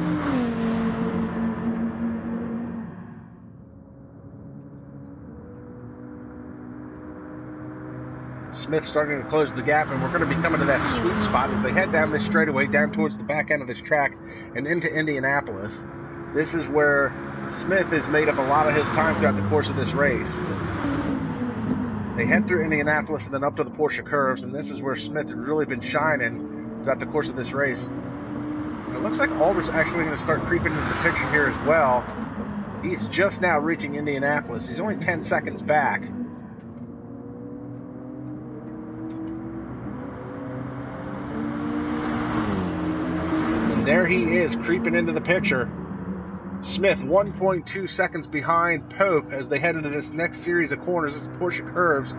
Smith starting to close the gap, and we're going to be coming to that sweet spot as they head down this straightaway, down towards the back end of this track and into Indianapolis. This is where Smith has made up a lot of his time throughout the course of this race. They head through Indianapolis and then up to the Porsche curves, and this is where Smith has really been shining throughout the course of this race. And it looks like Alder's actually going to start creeping into the picture here as well. He's just now reaching Indianapolis. He's only 10 seconds back. And there he is, creeping into the picture. Smith 1.2 seconds behind Pope as they head into this next series of corners. This is Porsche curves.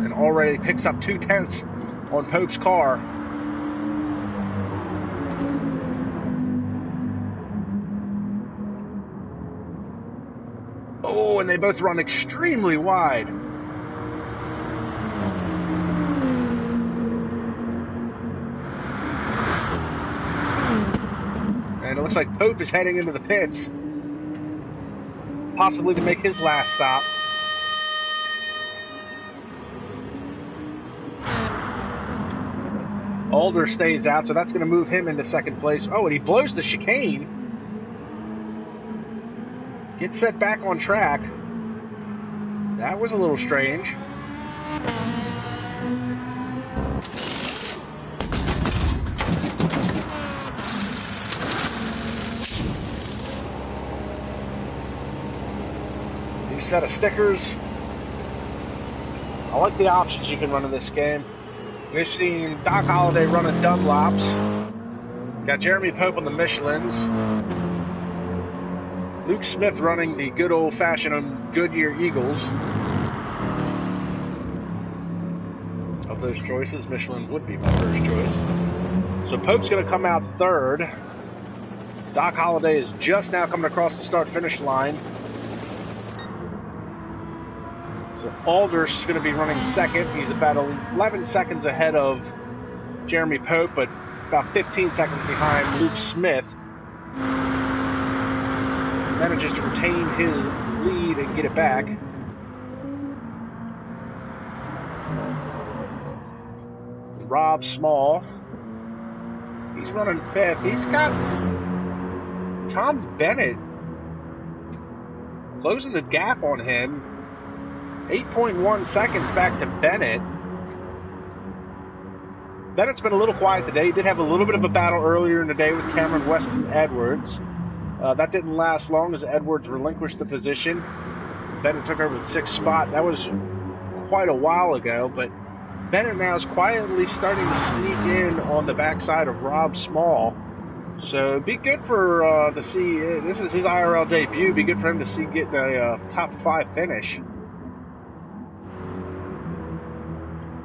And already picks up 2/10 on Pope's car. Oh, and they both run extremely wide. And it looks like Pope is heading into the pits, possibly to make his last stop. Alder stays out, so that's going to move him into second place. Oh, and he blows the chicane. Gets set back on track. That was a little strange. New set of stickers. I like the options you can run in this game. We've seen Doc Holliday running Dunlops. Got Jeremy Pope on the Michelins. Luke Smith running the good old-fashioned Goodyear Eagles. Of those choices, Michelin would be my first choice. So Pope's going to come out third. Doc Holliday is just now coming across the start-finish line. So Alder's going to be running second. He's about 11 seconds ahead of Jeremy Pope, but about 15 seconds behind Luke Smith. Manages to retain his lead and get it back. Rob Small, he's running fifth. He's got Tom Bennett closing the gap on him. 8.1 seconds back to Bennett. Bennett's been a little quiet today. He did have a little bit of a battle earlier in the day with Cameron Weston Edwards. That didn't last long as Edwards relinquished the position. Bennett took over the sixth spot. That was quite a while ago, but Bennett now is quietly starting to sneak in on the backside of Rob Small. So it'd be good for to see. This is his IRL debut. It'd be good for him to see getting a top 5 finish.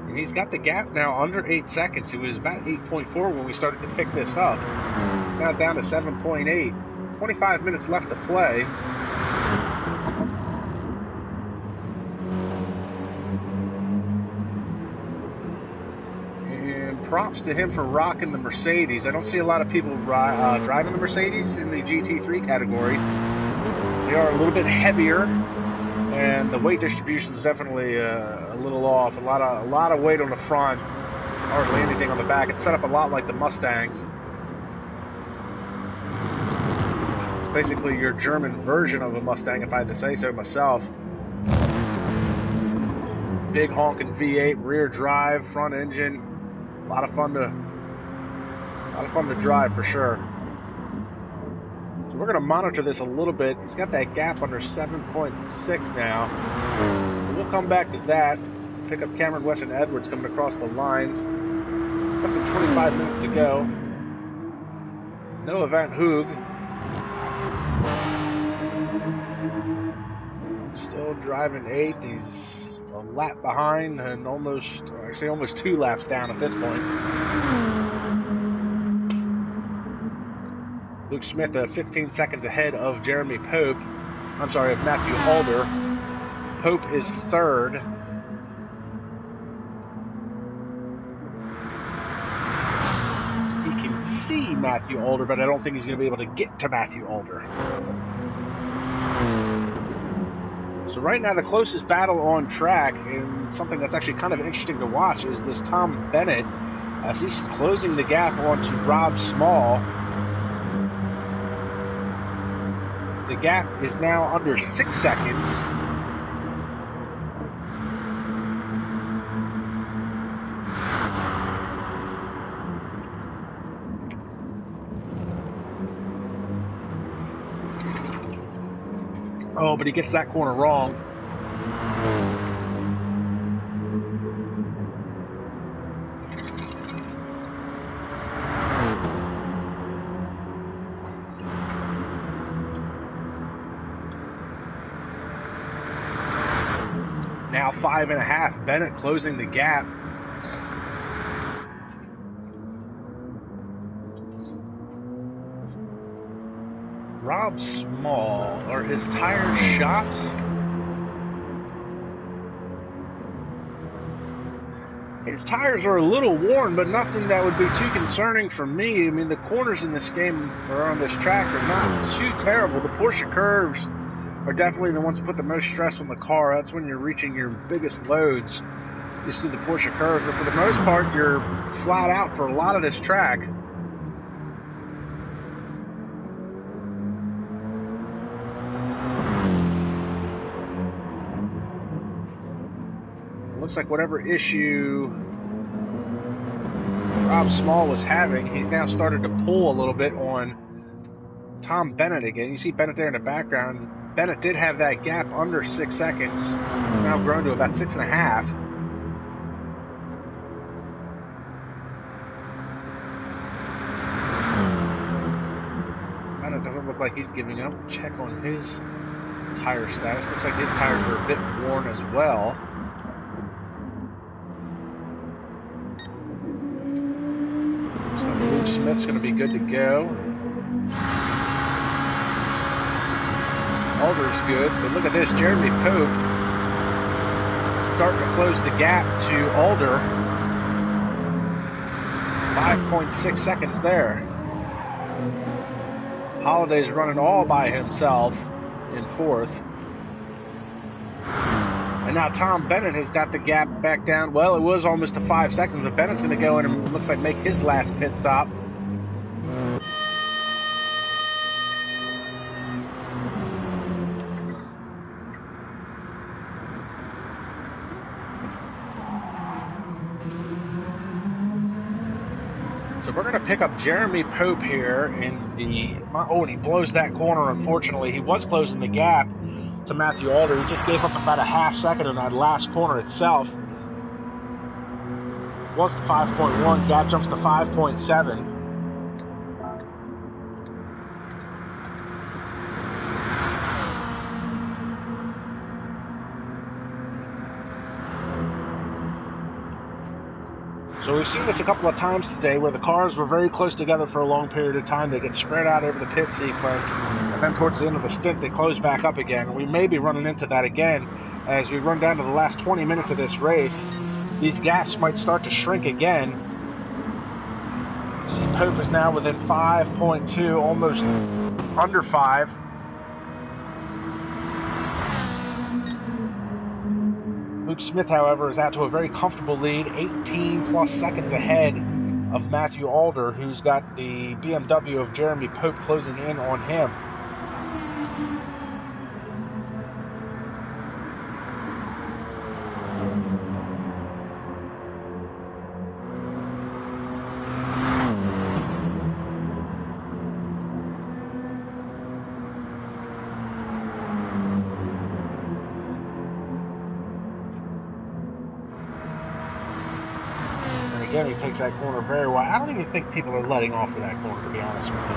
And he's got the gap now under 8 seconds. It was about 8.4 when we started to pick this up. It's now down to 7.8. 25 minutes left to play. And props to him for rocking the Mercedes. I don't see a lot of people driving the Mercedes in the GT3 category. They are a little bit heavier, and the weight distribution is definitely a little off. A lot of weight on the front, hardly anything on the back. It's set up a lot like the Mustangs. Basically your German version of a Mustang, if I had to say so myself. Big honking V8, rear drive, front engine. A lot of fun to drive for sure. So we're going to monitor this a little bit. He's got that gap under 7.6 now. So we'll come back to that. Pick up Cameron Weston Edwards coming across the line. Less than 25 minutes to go. Noah Van Hoog still driving 8th. He's a lap behind and almost 2 laps down at this point. Luke Smith 15 seconds ahead of Jeremy Pope. I'm sorry, of Matthew Alder. Pope is third. He can see Matthew Older, but I don't think he's going to be able to get to Matthew Older. So right now the closest battle on track, and something that's actually kind of interesting to watch, is this Tom Bennett as he's closing the gap onto Rob Small. The gap is now under 6 seconds. Oh, but he gets that corner wrong. Now 5.5. Bennett closing the gap. Rob Small, are his tires shot? His tires are a little worn, but nothing that would be too concerning for me. I mean, the corners in this game or on this track are not too terrible. The Porsche curves are definitely the ones that put the most stress on the car. That's when you're reaching your biggest loads. You see the Porsche curves, but for the most part, you're flat out for a lot of this track. Looks like whatever issue Rob Small was having, he's now started to pull a little bit on Tom Bennett again. You see Bennett there in the background. Bennett did have that gap under 6 seconds. It's now grown to about 6.5. Bennett doesn't look like he's giving up. Check on his tire status. Looks like his tires are a bit worn as well. So Luke Smith's going to be good to go. Alder's good, but look at this. Jeremy Pope starting to close the gap to Alder. 5.6 seconds there. Holliday's running all by himself in 4th. And now Tom Bennett has got the gap back down. Well, it was almost to 5 seconds, but Bennett's going to go in and looks like make his last pit stop. So we're going to pick up Jeremy Pope here in the... Oh, and he blows that corner, unfortunately. He was closing the gap to Matthew Alder. He just gave up about a half second in that last corner itself. Was to 5.1, gap jumps to 5.7. So we've seen this a couple of times today where the cars were very close together for a long period of time. They get spread out over the pit sequence, and then towards the end of the stint, they close back up again. And we may be running into that again as we run down to the last 20 minutes of this race. These gaps might start to shrink again. You see Pope is now within 5.2, almost under 5. Luke Smith, however, is out to a very comfortable lead, 18 plus seconds ahead of Matthew Alder, who's got the BMW of Jeremy Pope closing in on him. Again, he takes that corner very wide. I don't even think people are letting off of that corner, to be honest with you.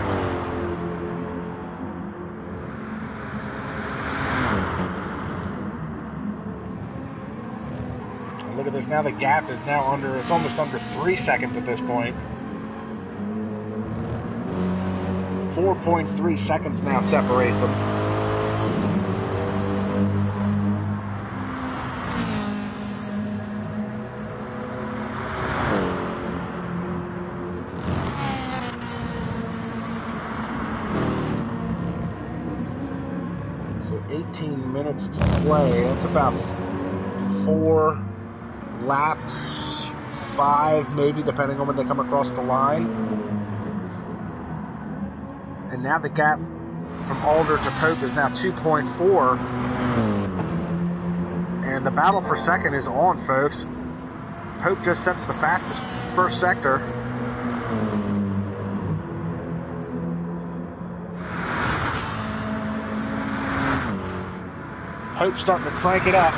And look at this. Now the gap is now under, it's almost under 3 seconds at this point. 4.3 seconds now separates them. minutes to play. That's about 4 laps, 5 maybe, depending on when they come across the line. And now the gap from Alder to Pope is now 2.4. And the battle for second is on, folks. Pope just sets the fastest first sector. Pope starting to crank it up.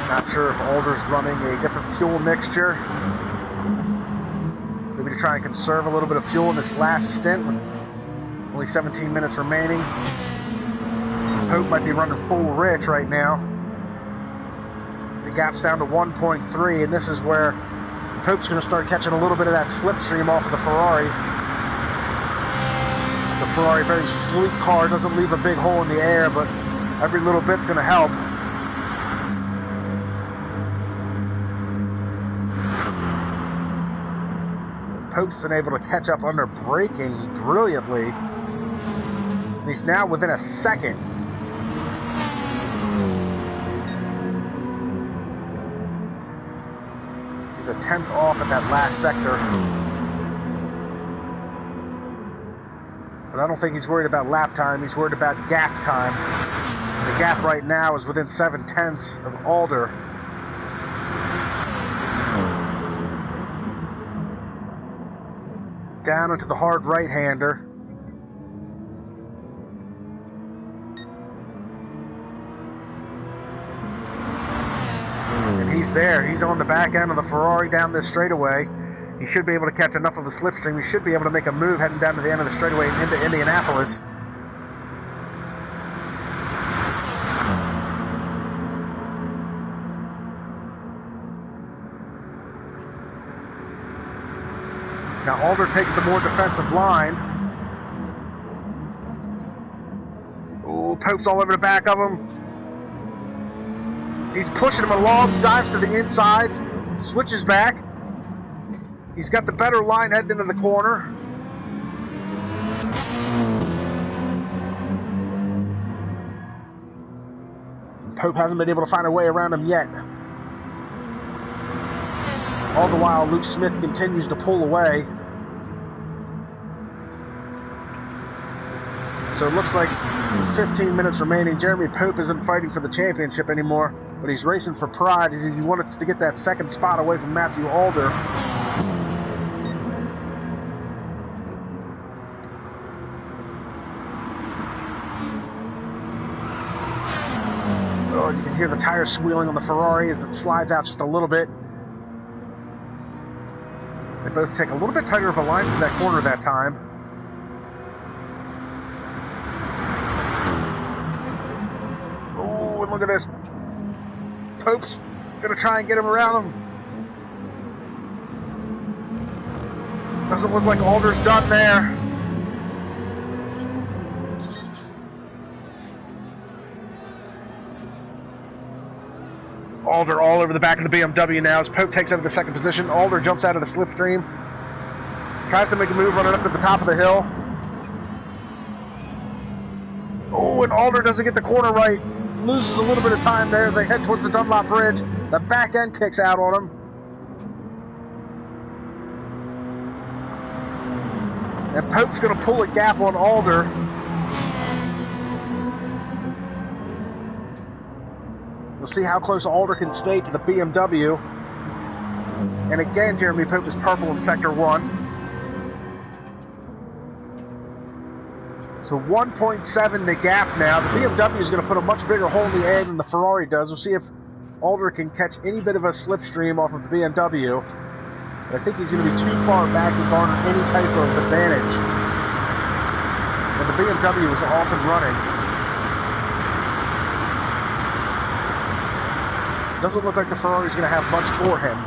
Not sure if Alder's running a different fuel mixture. Maybe to try and conserve a little bit of fuel in this last stint with only 17 minutes remaining. Pope might be running full rich right now. The gap's down to 1.3, and this is where Pope's going to start catching a little bit of that slipstream off of the Ferrari. The Ferrari, very sleek car, doesn't leave a big hole in the air, but every little bit's going to help. Pope's been able to catch up under braking brilliantly. He's now within a second. He's a 10th off at that last sector. But I don't think he's worried about lap time. He's worried about gap time. The gap right now is within 7/10 of Alder. Down into the hard right-hander. And he's there. He's on the back end of the Ferrari down this straightaway. He should be able to catch enough of the slipstream. He should be able to make a move heading down to the end of the straightaway and into Indianapolis. Now Alder takes the more defensive line. Oh, Pope's all over the back of him. He's pushing him along, dives to the inside, switches back. He's got the better line heading into the corner. Pope hasn't been able to find a way around him yet. All the while, Luke Smith continues to pull away. So it looks like 15 minutes remaining. Jeremy Pope isn't fighting for the championship anymore, but he's racing for pride. He wanted to get that second spot away from Matthew Alder. Oh, you can hear the tires squealing on the Ferrari as it slides out just a little bit. They both take a little bit tighter of a line to that corner that time. Oh, and look at this. Pope's going to try and get him around him. Doesn't look like Alder's done there. Alder all over the back of the BMW now as Pope takes over the second position. Alder jumps out of the slipstream. Tries to make a move running up to the top of the hill. Oh, and Alder doesn't get the corner right. Loses a little bit of time there as they head towards the Dunlop Bridge. The back end kicks out on him. And Pope's going to pull a gap on Alder. We'll see how close Alder can stay to the BMW. And again, Jeremy Pope is purple in Sector 1. So 1.7 the gap now. The BMW is going to put a much bigger hole in the air than the Ferrari does. We'll see if Alder can catch any bit of a slipstream off of the BMW. But I think he's going to be too far back to garner any type of advantage. And the BMW is off and running. Doesn't look like the Ferrari's going to have much for him.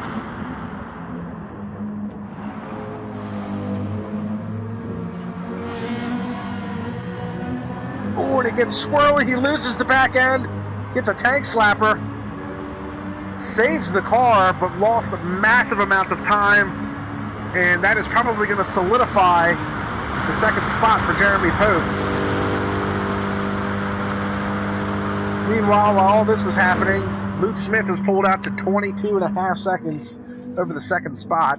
Oh, and it gets swirly. He loses the back end. Gets a tank slapper. saves the car, but lost a massive amount of time, and that is probably going to solidify the second spot for Jeremy Pope. Meanwhile, while all this was happening, Luke Smith has pulled out to 22.5 seconds over the second spot.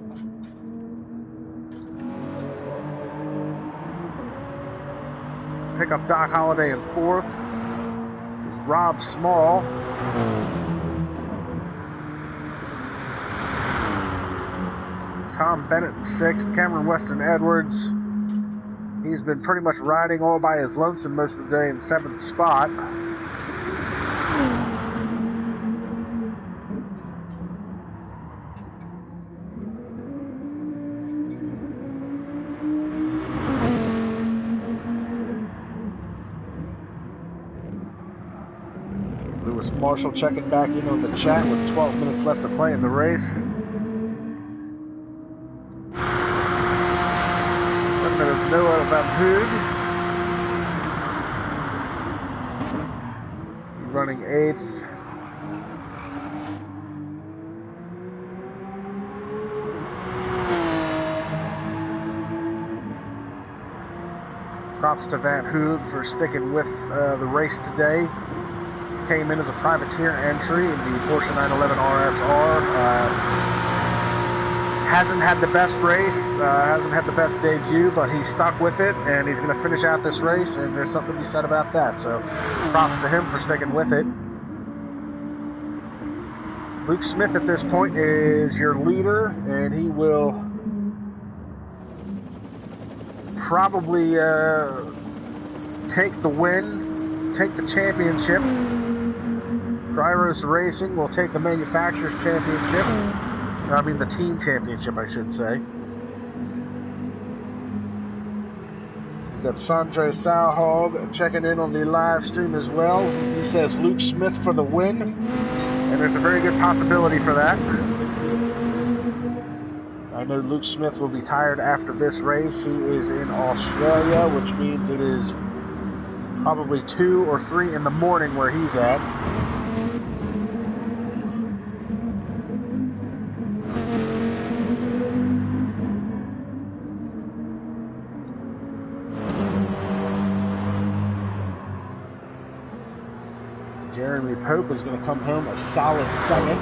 Pick up Doc Holliday in fourth. There's Rob Small. Tom Bennett in sixth. Cameron Weston Edwards. He's been pretty much riding all by his lonesome most of the day in seventh spot. Lewis Marshall checking back in on the chat with 12 minutes left to play in the race. Then there's Noah Van Hoog running eighth. Props to Van Hoog for sticking with the race today. Came in as a privateer entry in the Porsche 911 RSR. Hasn't had the best race, hasn't had the best debut, but he's stuck with it, and he's going to finish out this race, and there's something to be said about that. So props to him for sticking with it. Luke Smith at this point is your leader, and he will probably take the win, take the championship. Dryros Racing will take the Manufacturers Championship. I mean the Team Championship, I should say. We've got Sanjay Sauhog checking in on the live stream as well. He says Luke Smith for the win, and there's a very good possibility for that. I know Luke Smith will be tired after this race. He is in Australia, which means it is probably 2 or 3 in the morning where he's at. Jeremy Pope is going to come home a solid second.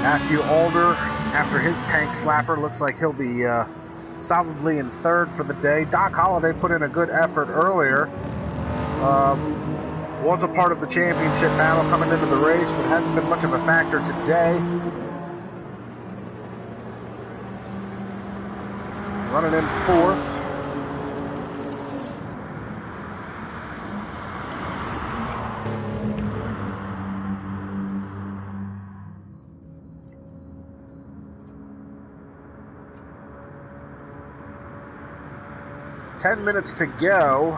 Matthew Alder, after his tank slapper, looks like he'll be solidly in third for the day. Doc Holliday put in a good effort earlier. Was a part of the championship battle coming into the race, but hasn't been much of a factor today. Running in fourth. Ten minutes to go.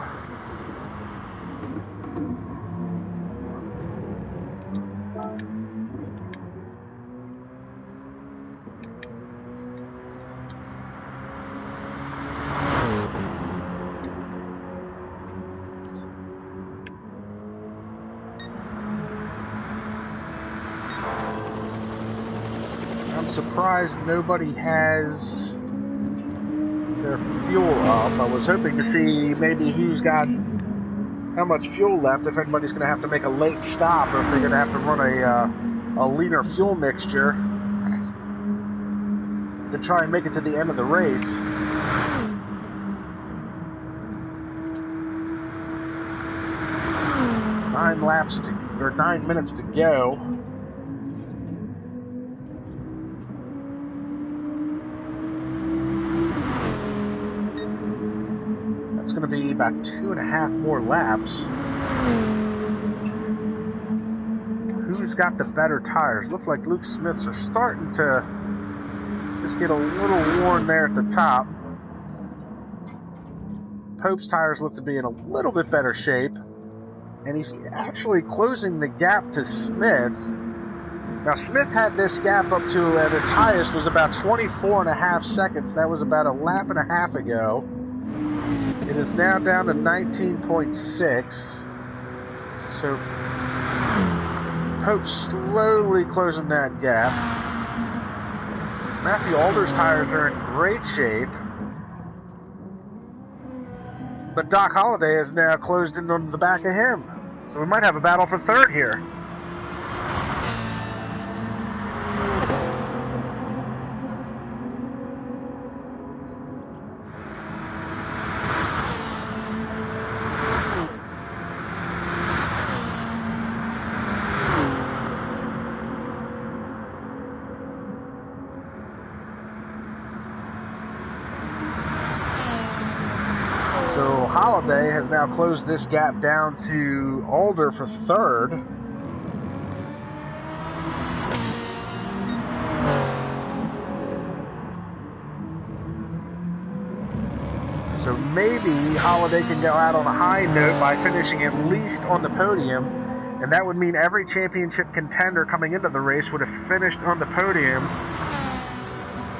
I'm surprised nobody has their fuel up. I was hoping to see maybe who's got how much fuel left, if anybody's going to have to make a late stop, or if they're going to have to run a leaner fuel mixture to try and make it to the end of the race. Nine minutes to go. Going to be about 2.5 more laps. Who's got the better tires? Looks like Luke Smith's are starting to just get a little worn there at the top. Pope's tires look to be in a little bit better shape, and he's actually closing the gap to Smith. Now, Smith had this gap up to, at its highest, was about 24.5 seconds. That was about a lap and a half ago. It is now down to 19.6. So, Pope slowly closing that gap. Matthew Alder's tires are in great shape. But Doc Holliday has now closed in on the back of him. So we might have a battle for third here. So Holliday has now closed this gap down to Alder for third. So maybe Holliday can go out on a high note by finishing at least on the podium, and that would mean every championship contender coming into the race would have finished on the podium,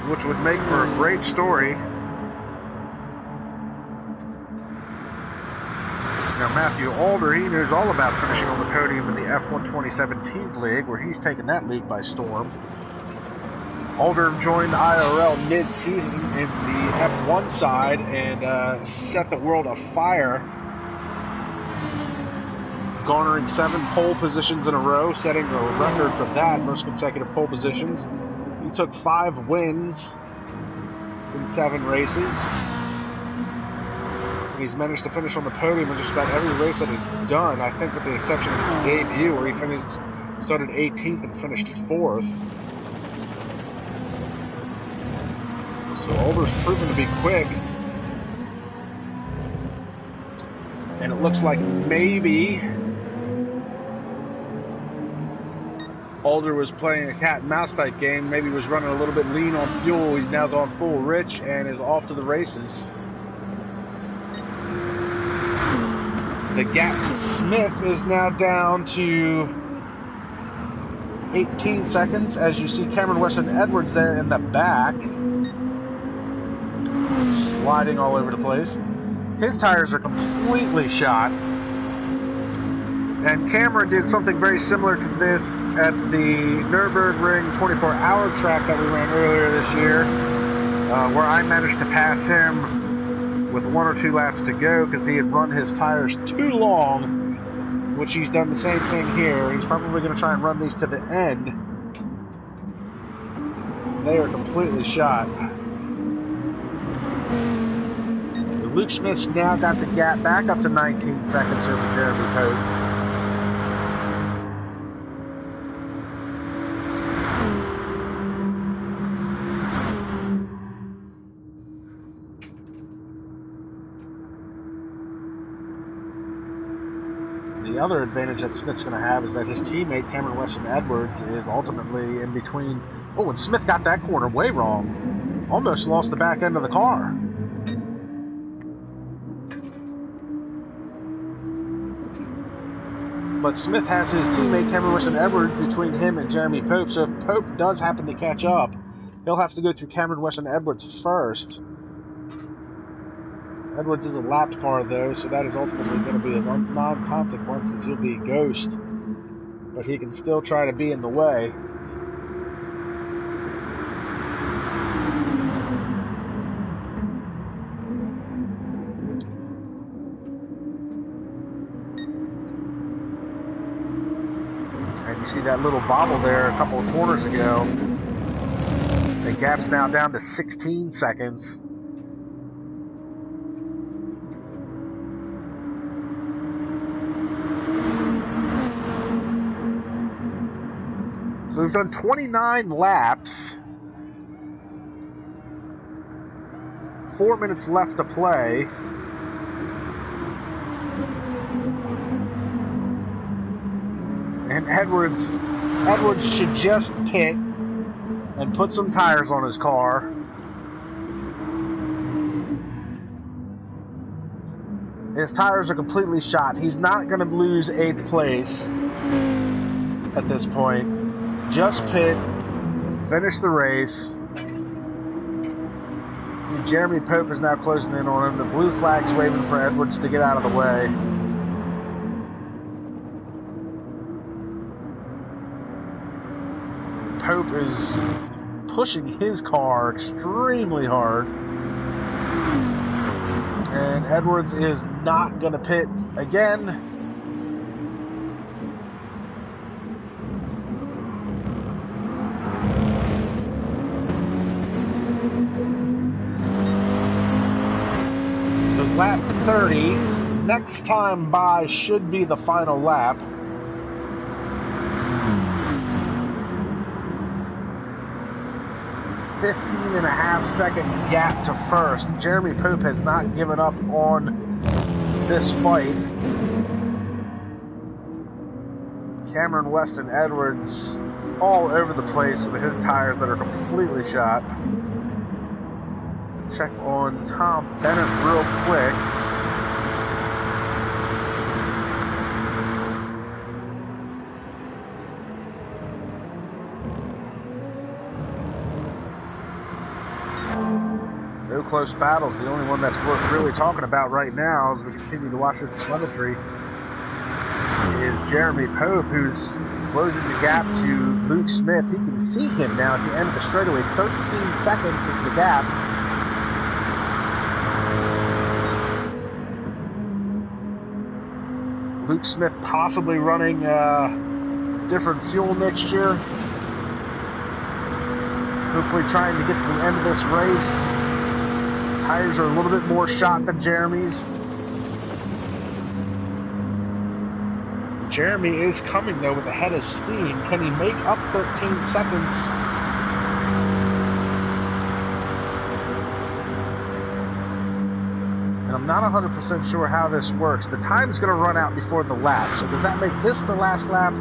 which would make for a great story. Now, Matthew Alder, he knows all about finishing on the podium in the F1 2017 League, where he's taken that league by storm. Alder joined IRL mid-season in the F1 side and set the world afire, garnering 7 pole positions in a row, setting the record for that, most consecutive pole positions. He took 5 wins in 7 races. He's managed to finish on the podium in just about every race that he's done, I think with the exception of his debut, where he started 18th and finished 4th. So Alder's proven to be quick. And it looks like maybe Alder was playing a cat and mouse type game, maybe was running a little bit lean on fuel. He's now gone full rich and is off to the races. The gap to Smith is now down to 18 seconds, as you see Cameron Weston Edwards there in the back, sliding all over the place. His tires are completely shot. And Cameron did something very similar to this at the Nürburgring 24-hour track that we ran earlier this year, where I managed to pass him with 1 or 2 laps to go because he had run his tires too long, which he's done the same thing here. He's probably going to try and run these to the end. They are completely shot. Luke Smith's now got the gap back up to 19 seconds over Jeremy Pope. The other advantage that Smith's going to have is that his teammate Cameron Weston Edwards is ultimately in between. Oh, and Smith got that corner way wrong. Almost lost the back end of the car. But Smith has his teammate Cameron Weston Edwards between him and Jeremy Pope, so if Pope does happen to catch up, he'll have to go through Cameron Weston Edwards first. Edwards is a lapped car, though, so that is ultimately going to be a non-consequence, as he'll be ghost. But he can still try to be in the way. And you see that little bobble there a couple of corners ago. The gap's now down to 16 seconds. So we've done 29 laps, 4 minutes left to play. And Edwards should just pit and put some tires on his car. His tires are completely shot. He's not going to lose 8th place at this point. just pit, finish the race. See, Jeremy Pope is now closing in on him. The blue flag's waving for Edwards to get out of the way. Pope is pushing his car extremely hard. And Edwards is not going to pit again. So lap 30, next time by should be the final lap. .5 second gap to first. Jeremy Pope has not given up on this fight. Cameron West and Edwards all over the place with his tires that are completely shot. Check on Tom Bennett real quick. No close battles. The only one that's worth really talking about right now as we continue to watch this telemetry is Jeremy Pope, who's closing the gap to Luke Smith. He can see him now at the end of the straightaway. 13 seconds is the gap. Luke Smith possibly running different fuel mixture. Hopefully trying to get to the end of this race. Tires are a little bit more shot than Jeremy's. Jeremy is coming though with a head of steam. Can he make up 13 seconds? And I'm not 100% sure how this works. The time's going to run out before the lap. So does that make this the last lap?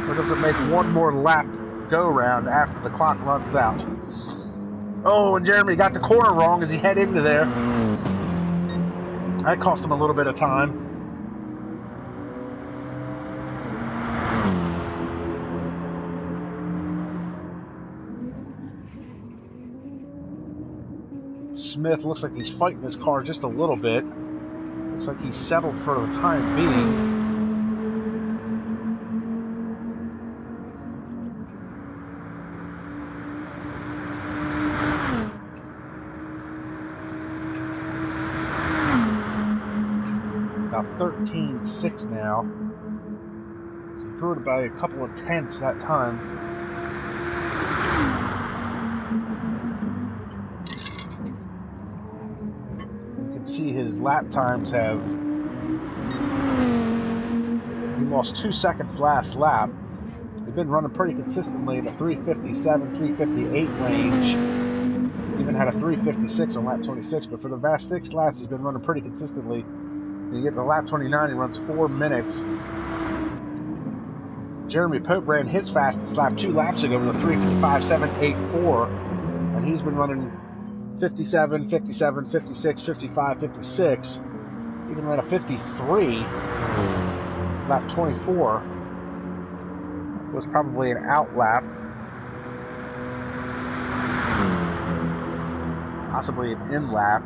Or does it make one more lap go round after the clock runs out? Oh, and Jeremy got the corner wrong as he head into there. That cost him a little bit of time. Smith looks like he's fighting his car just a little bit. Looks like he's settled for the time being. About 13.6 now. So he drew it by a couple of tenths that time. You can see his lap times have... He lost 2 seconds last lap. They've been running pretty consistently in the 357, 358 range. Even had a 356 on lap 26, but for the last 6 laps, he's been running pretty consistently. You get to lap 29, he runs 4 minutes. Jeremy Pope ran his fastest lap 2 laps ago with a 3:57.84, and he's been running 57, 57, 56, 55, 56. Even ran a 53 lap 24. It was probably an out lap. Possibly an in lap.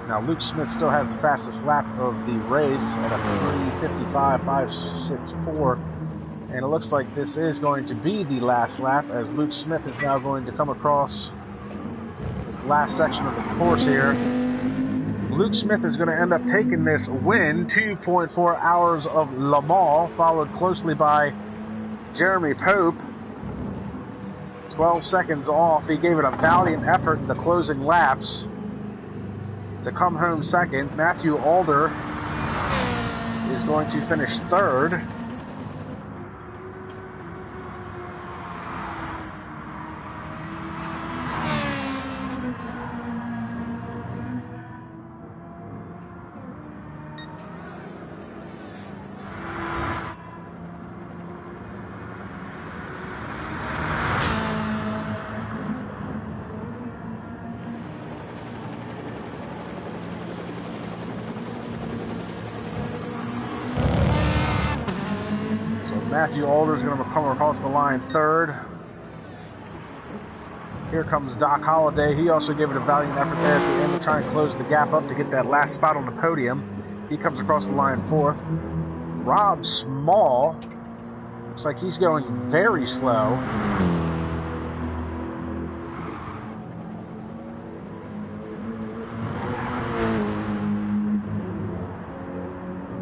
Now Luke Smith still has the fastest lap of the race at a 3:55.564, and it looks like this is going to be the last lap as Luke Smith is now going to come across this last section of the course here. Luke Smith is going to end up taking this win, 2.4 hours of Le Mans, followed closely by Jeremy Pope. 12 seconds off. He gave it a valiant effort in the closing laps to come home second. Matthew Alder is going to finish third. Matthew Alder's going to come across the line third. Here comes Doc Holliday. He also gave it a valiant effort there at the end to try and close the gap up to get that last spot on the podium. He comes across the line fourth. Rob Small looks like he's going very slow.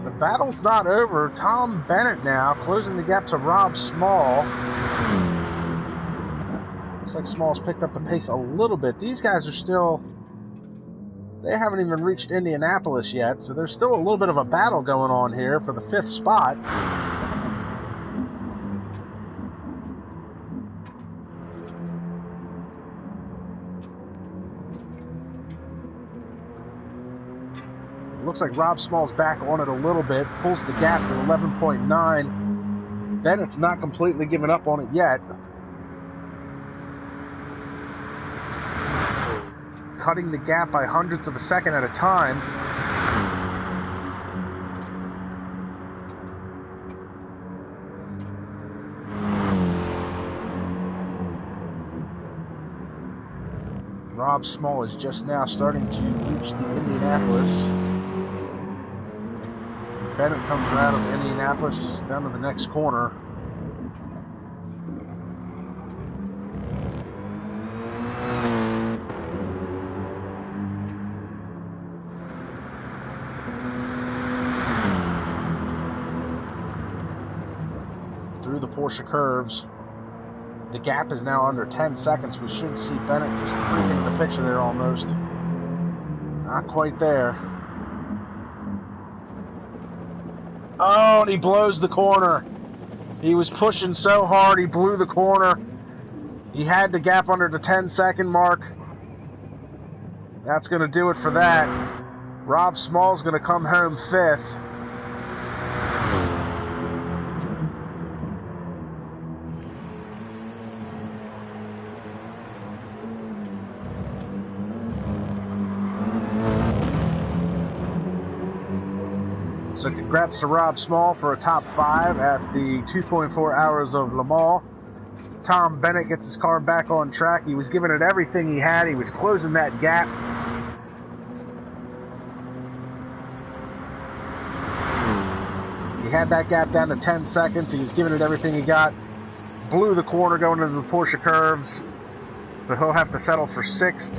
The battle's not over. Tom Bennett now closing the gap to Rob Small. Looks like Small's picked up the pace a little bit. These guys are still... They haven't even reached Indianapolis yet, so there's still a little bit of a battle going on here for the 5th spot. Looks like Rob Small's back on it a little bit, pulls the gap to 11.9. Bennett's not completely given up on it yet. Cutting the gap by hundredths of a second at a time. Rob Small is just now starting to reach the Indianapolis. Bennett comes out of Indianapolis down to the next corner. Through the Porsche curves. The gap is now under 10 seconds. We should see Bennett just creeping the picture there almost. Not quite there. Oh, and he blows the corner. He was pushing so hard, he blew the corner. He had the gap under the 10-second mark. That's going to do it for that. Rob Small's going to come home 5th. So congrats to Rob Small for a top 5 at the 2.4 hours of Le Mans. Tom Bennett gets his car back on track. He was giving it everything he had. He was closing that gap. He had that gap down to 10 seconds. He was giving it everything he got. Blew the corner going into the Porsche curves. So he'll have to settle for 6th.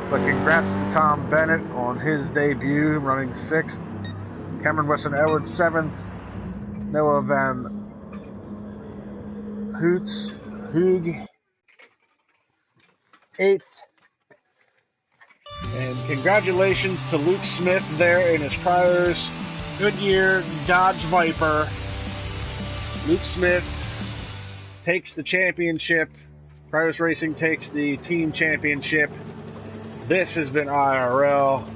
But congrats to Tom Bennett on his debut, running 6th. Cameron Weston Edwards 7th, Noah Van Hoog 8th, and congratulations to Luke Smith there in his Pryor's Goodyear Dodge Viper. Luke Smith takes the championship. Pryor's Racing takes the team championship. This has been IRL.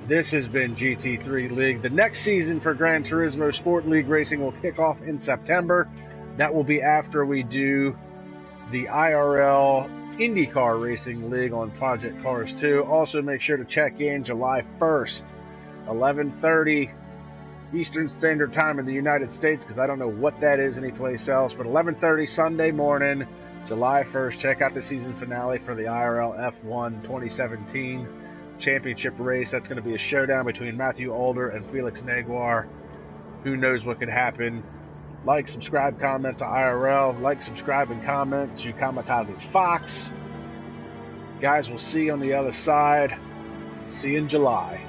This has been GT3 League. The next season for Gran Turismo Sport League Racing will kick off in September. That will be after we do the IRL IndyCar Racing League on Project Cars 2. Also, make sure to check in July 1st, 11:30 Eastern Standard Time in the United States, because I don't know what that is anyplace else, but 11:30 Sunday morning, July 1st. Check out the season finale for the IRL F1 2017 championship race. That's going to be a showdown between Matthew Alder and Felix Naguar. Who knows what could happen? Like, subscribe, comment to IRL. Like, subscribe, and comment to KAMIKAZE-FOX. Guys, we'll see you on the other side. See you in July.